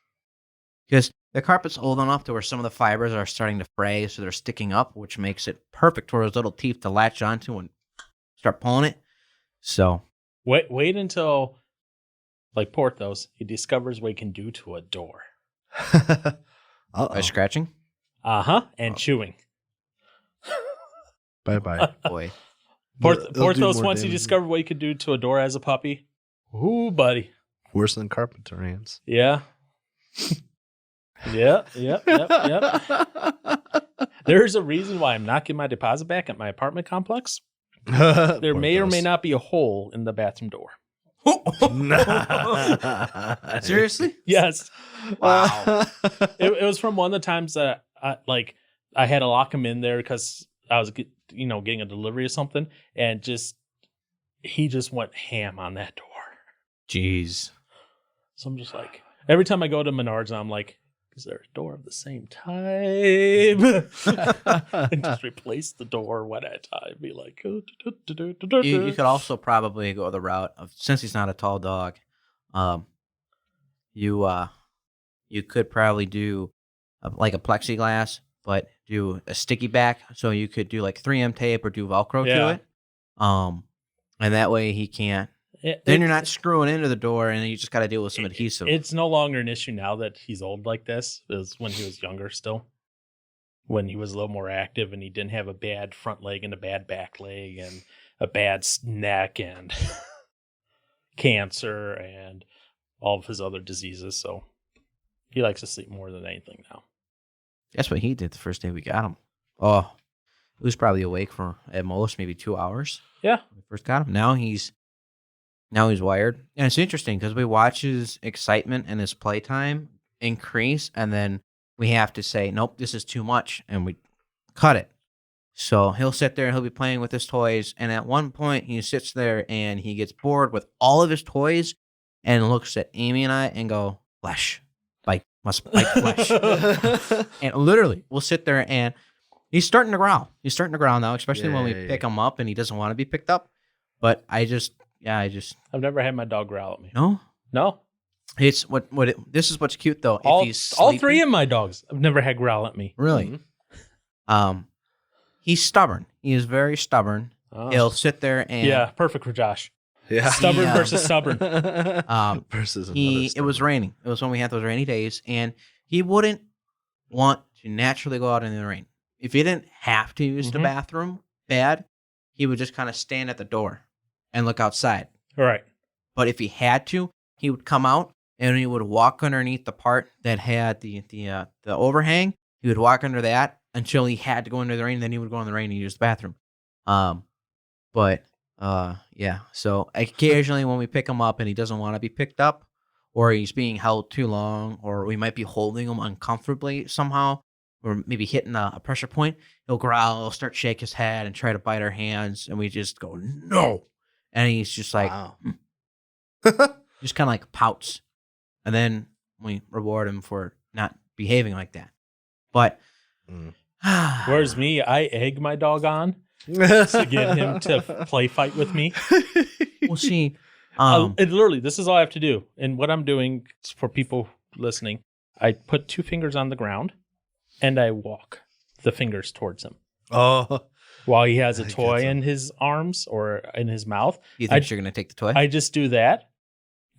[SPEAKER 4] Because the carpet's old enough to where some of the fibers are starting to fray, so they're sticking up, which makes it perfect for his little teeth to latch onto and start pulling it. So
[SPEAKER 3] wait until, like Porthos, he discovers what he can do to a door.
[SPEAKER 4] By scratching?
[SPEAKER 3] And chewing.
[SPEAKER 2] Bye.
[SPEAKER 4] Boy.
[SPEAKER 3] Porthos, once he discovered what he could do to a door as a puppy, ooh, buddy.
[SPEAKER 2] Worse than carpenter hands.
[SPEAKER 3] Yeah. Yep. There's a reason why I'm not getting my deposit back at my apartment complex. There may or may not be a hole in the bathroom door.
[SPEAKER 4] Seriously?
[SPEAKER 3] Yes.
[SPEAKER 4] Wow.
[SPEAKER 3] It was from one of the times that I had to lock him in there because I was getting a delivery or something, and he just went ham on that door.
[SPEAKER 4] Jeez.
[SPEAKER 3] So I'm just like, every time I go to Menards, I'm like, is there a door of the same type? And just replace the door one at a time. Be like,
[SPEAKER 4] you could also probably go the route of, since he's not a tall dog, you could probably do like a plexiglass, but do a sticky back. So you could do like 3M tape or do Velcro to it. And that way he can't. Then you're not screwing into the door, and you just got to deal with some adhesive.
[SPEAKER 3] It's no longer an issue now that he's old like this. It was when he was younger still. When he was a little more active and he didn't have a bad front leg and a bad back leg and a bad neck and cancer and all of his other diseases. So he likes to sleep more than anything now.
[SPEAKER 4] That's what he did the first day we got him. Oh, he was probably awake for at most maybe 2 hours.
[SPEAKER 3] Yeah.
[SPEAKER 4] When we first got him. Now he's wired. And it's interesting because we watch his excitement and his playtime, increase, and then we have to say, nope, this is too much, and we cut it. So he'll sit there and he'll be playing with his toys, and at one point he sits there and he gets bored with all of his toys and looks at Amy and I and go, flesh, bite, must bite flesh. And literally, we'll sit there and he's starting to growl. He's starting to growl now, especially when we pick him up and he doesn't want to be picked up. But I've
[SPEAKER 3] never had my dog growl at me.
[SPEAKER 4] No. It's this is what's cute though.
[SPEAKER 3] All,
[SPEAKER 4] if he's
[SPEAKER 3] all
[SPEAKER 4] sleeping,
[SPEAKER 3] 3 of my dogs have never had growl at me.
[SPEAKER 4] really. He's stubborn. He is very stubborn.
[SPEAKER 3] Oh.
[SPEAKER 4] He'll sit there and
[SPEAKER 3] Yeah, perfect for Josh.
[SPEAKER 2] Yeah.
[SPEAKER 3] Stubborn
[SPEAKER 4] Yeah.
[SPEAKER 3] versus stubborn.
[SPEAKER 2] Versus
[SPEAKER 4] it was raining. It was when we had those rainy days, and he wouldn't want to naturally go out in the rain. If he didn't have to use the bathroom bad, he would just kind of stand at the door and look outside.
[SPEAKER 3] All right.
[SPEAKER 4] But if he had to, he would come out and he would walk underneath the part that had the overhang. He would walk under that until he had to go into the rain. Then he would go in the rain and use the bathroom. Yeah. So occasionally when we pick him up and he doesn't want to be picked up, or he's being held too long, or we might be holding him uncomfortably somehow, or maybe hitting a pressure point, he'll growl, he'll start shake his head and try to bite our hands, and we just go, no. And he's just like,
[SPEAKER 2] Wow.
[SPEAKER 4] just kind of like pouts. And then we reward him for not behaving like that. But
[SPEAKER 3] Whereas me, I egg my dog on to get him to play fight with me.
[SPEAKER 4] we'll see.
[SPEAKER 3] And literally, this is all I have to do. And what I'm doing for people listening, I put 2 fingers on the ground and I walk the fingers towards him.
[SPEAKER 2] Oh.
[SPEAKER 3] While he has a
[SPEAKER 2] I get
[SPEAKER 3] toy
[SPEAKER 2] some.
[SPEAKER 3] in his arms or in his mouth.
[SPEAKER 4] You think you're going to take the toy?
[SPEAKER 3] I just do that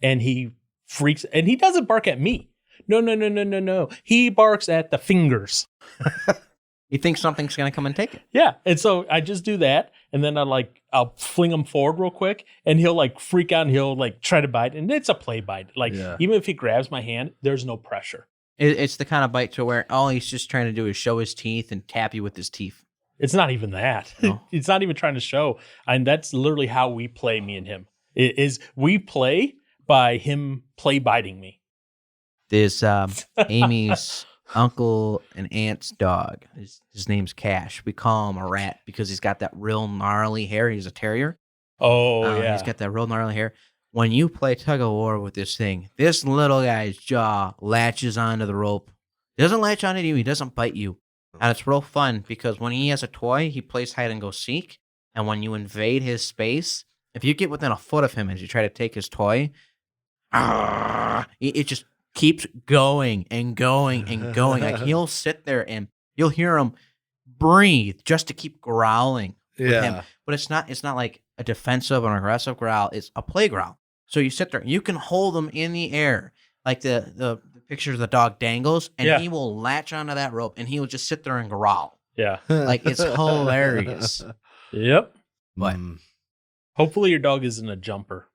[SPEAKER 3] and he freaks. And he doesn't bark at me. No. He barks at the fingers.
[SPEAKER 4] You think something's going to come and take it?
[SPEAKER 3] Yeah. And so I just do that. And then I'll fling him forward real quick and he'll like freak out and he'll like try to bite. And it's a play bite. Like even if he grabs my hand, there's no pressure.
[SPEAKER 4] It's the kind of bite to where all he's just trying to do is show his teeth and tap you with his teeth.
[SPEAKER 3] It's not even that.
[SPEAKER 4] No.
[SPEAKER 3] It's not even trying to show. And that's literally how we play, me and him. We play by him play biting me.
[SPEAKER 4] There's Amy's uncle and aunt's dog. His name's Cash. We call him a rat because he's got that real gnarly hair. He's a terrier.
[SPEAKER 3] Oh, yeah.
[SPEAKER 4] He's got that real gnarly hair. When you play tug of war with this thing, this little guy's jaw latches onto the rope. He doesn't latch onto you. He doesn't bite you. And it's real fun because when he has a toy, he plays hide and go seek. And when you invade his space, if you get within a foot of him as you try to take his toy, it just keeps going and going and going. Like he'll sit there and you'll hear him breathe just to keep growling with him. But it's not like a defensive or aggressive growl. It's a play growl. So you sit there, you can hold him in the air, like the picture of the dog dangles, and he will latch onto that rope and he will just sit there and growl.
[SPEAKER 3] Yeah.
[SPEAKER 4] Like it's hilarious.
[SPEAKER 3] Yep.
[SPEAKER 4] But
[SPEAKER 3] hopefully your dog isn't a jumper.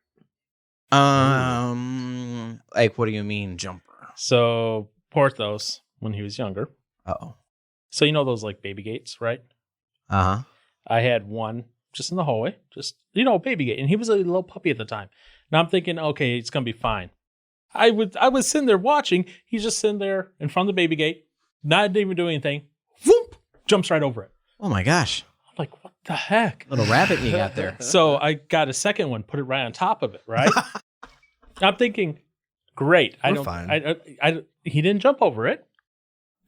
[SPEAKER 4] Like what do you mean jumper?
[SPEAKER 3] So Porthos, when he was younger.
[SPEAKER 4] Uh-oh.
[SPEAKER 3] So you know those like baby gates, right?
[SPEAKER 4] Uh-huh.
[SPEAKER 3] I had one just in the hallway, just, baby gate. And he was a little puppy at the time. Now I'm thinking, okay, it's going to be fine. I was sitting there watching. He's just sitting there in front of the baby gate, not even doing anything. Whoop! Jumps right over it.
[SPEAKER 4] Oh my gosh.
[SPEAKER 3] I'm like, what the heck?
[SPEAKER 4] Little rabbit you got there.
[SPEAKER 3] So I got a second one, put it right on top of it, right? I'm thinking, great. He didn't jump over it.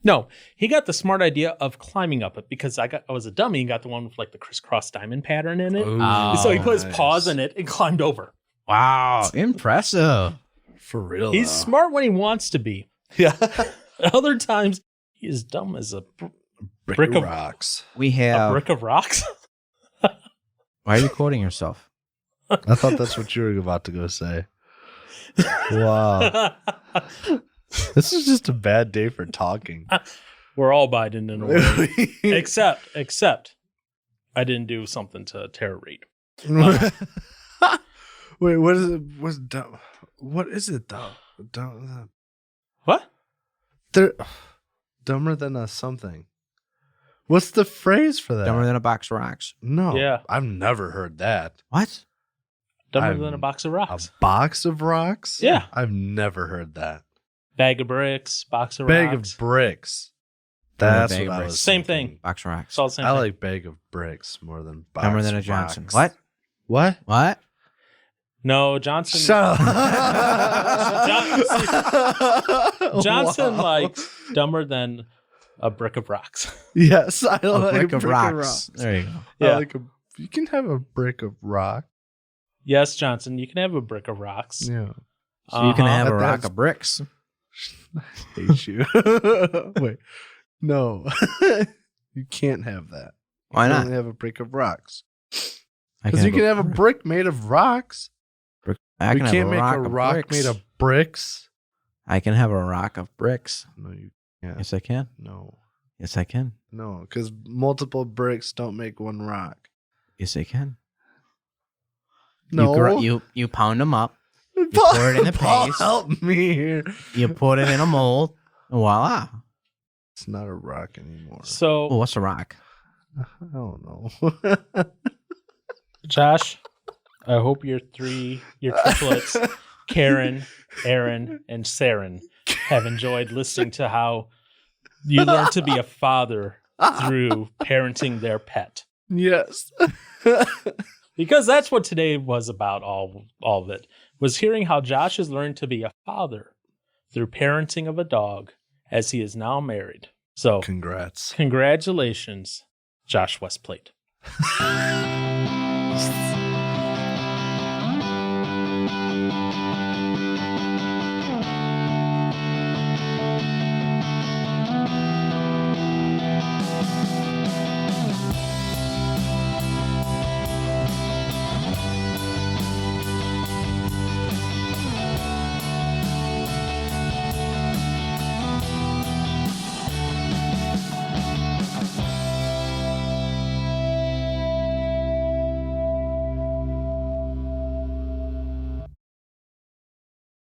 [SPEAKER 3] No, he got the smart idea of climbing up it because I was a dummy and got the one with like the crisscross diamond pattern in it.
[SPEAKER 2] Ooh,
[SPEAKER 3] so he put his paws in it and climbed over.
[SPEAKER 4] Wow. Impressive.
[SPEAKER 2] For real.
[SPEAKER 3] He's smart when he wants to be.
[SPEAKER 2] Yeah.
[SPEAKER 3] Other times, he's dumb as a
[SPEAKER 2] Brick of rocks.
[SPEAKER 4] We have.
[SPEAKER 3] brick of rocks.
[SPEAKER 4] Why are you quoting yourself?
[SPEAKER 2] I thought that's what you were about to go say. Wow. This is just a bad day for talking.
[SPEAKER 3] We're all Biden in a way. Except I didn't do something to Tara Reid.
[SPEAKER 2] Wait, what is it? What is it though?
[SPEAKER 3] What?
[SPEAKER 2] They're dumber than a something. What's the phrase for that?
[SPEAKER 4] Dumber than a box of rocks.
[SPEAKER 2] No.
[SPEAKER 3] Yeah.
[SPEAKER 2] I've never heard that.
[SPEAKER 4] What?
[SPEAKER 3] Dumber than a box of rocks.
[SPEAKER 2] A box of rocks?
[SPEAKER 3] Yeah.
[SPEAKER 2] I've never heard that.
[SPEAKER 3] Bag of bricks, box of
[SPEAKER 2] Bag
[SPEAKER 3] rocks.
[SPEAKER 2] of bricks.
[SPEAKER 4] Or a
[SPEAKER 2] That's
[SPEAKER 4] bag
[SPEAKER 2] what
[SPEAKER 4] of
[SPEAKER 2] I
[SPEAKER 4] bricks.
[SPEAKER 2] was
[SPEAKER 3] Same
[SPEAKER 2] thinking.
[SPEAKER 3] thing.
[SPEAKER 4] Box rocks.
[SPEAKER 3] It's all the same
[SPEAKER 2] I
[SPEAKER 3] thing.
[SPEAKER 2] like bag of bricks more than box
[SPEAKER 4] Dumber than a
[SPEAKER 2] of
[SPEAKER 4] Johnson.
[SPEAKER 2] rocks.
[SPEAKER 4] What?
[SPEAKER 2] What?
[SPEAKER 4] What?
[SPEAKER 3] No, Johnson.
[SPEAKER 2] Shut up.
[SPEAKER 3] Johnson
[SPEAKER 2] Wow.
[SPEAKER 3] likes dumber than a brick of rocks.
[SPEAKER 2] Yes, I
[SPEAKER 4] A
[SPEAKER 2] like
[SPEAKER 4] brick of rocks. There you go.
[SPEAKER 3] Yeah.
[SPEAKER 2] I like you can have a brick of rock.
[SPEAKER 3] Yes, Johnson, you can have a brick of rocks.
[SPEAKER 2] Yeah.
[SPEAKER 4] So you can have a
[SPEAKER 2] But
[SPEAKER 4] rock
[SPEAKER 2] that's-
[SPEAKER 4] of bricks.
[SPEAKER 2] Hate you. Wait. No. You can't have that.
[SPEAKER 4] Why
[SPEAKER 2] You
[SPEAKER 4] not?
[SPEAKER 2] can only have a brick of rocks.
[SPEAKER 4] I
[SPEAKER 2] Because you can have a brick made of rocks.
[SPEAKER 4] I
[SPEAKER 2] You
[SPEAKER 4] can have
[SPEAKER 2] can't
[SPEAKER 4] a
[SPEAKER 2] make
[SPEAKER 4] rock
[SPEAKER 2] a
[SPEAKER 4] of
[SPEAKER 2] rock
[SPEAKER 4] bricks.
[SPEAKER 2] made of bricks.
[SPEAKER 4] I can have a rock of bricks.
[SPEAKER 2] No, you can't.
[SPEAKER 4] Yes, I can.
[SPEAKER 2] No.
[SPEAKER 4] Yes, I can.
[SPEAKER 2] No, because multiple bricks don't make one rock.
[SPEAKER 4] Yes, I can.
[SPEAKER 2] No.
[SPEAKER 4] You pound them up. pour it in the
[SPEAKER 2] Paul,
[SPEAKER 4] paste.
[SPEAKER 2] help me here.
[SPEAKER 4] You put it in a mold. And voila.
[SPEAKER 2] It's not a rock anymore.
[SPEAKER 3] So,
[SPEAKER 4] Oh, what's a rock?
[SPEAKER 2] I don't know.
[SPEAKER 3] Josh, I hope your triplets, Karen, Aaron, and Saren, have enjoyed listening to how you learn to be a father through parenting their pet.
[SPEAKER 2] Yes.
[SPEAKER 3] Because that's what today was about, all of it, was hearing how Josh has learned to be a father through parenting of a dog as he is now married. So,
[SPEAKER 2] Congrats.
[SPEAKER 3] congratulations, Josh Westplate.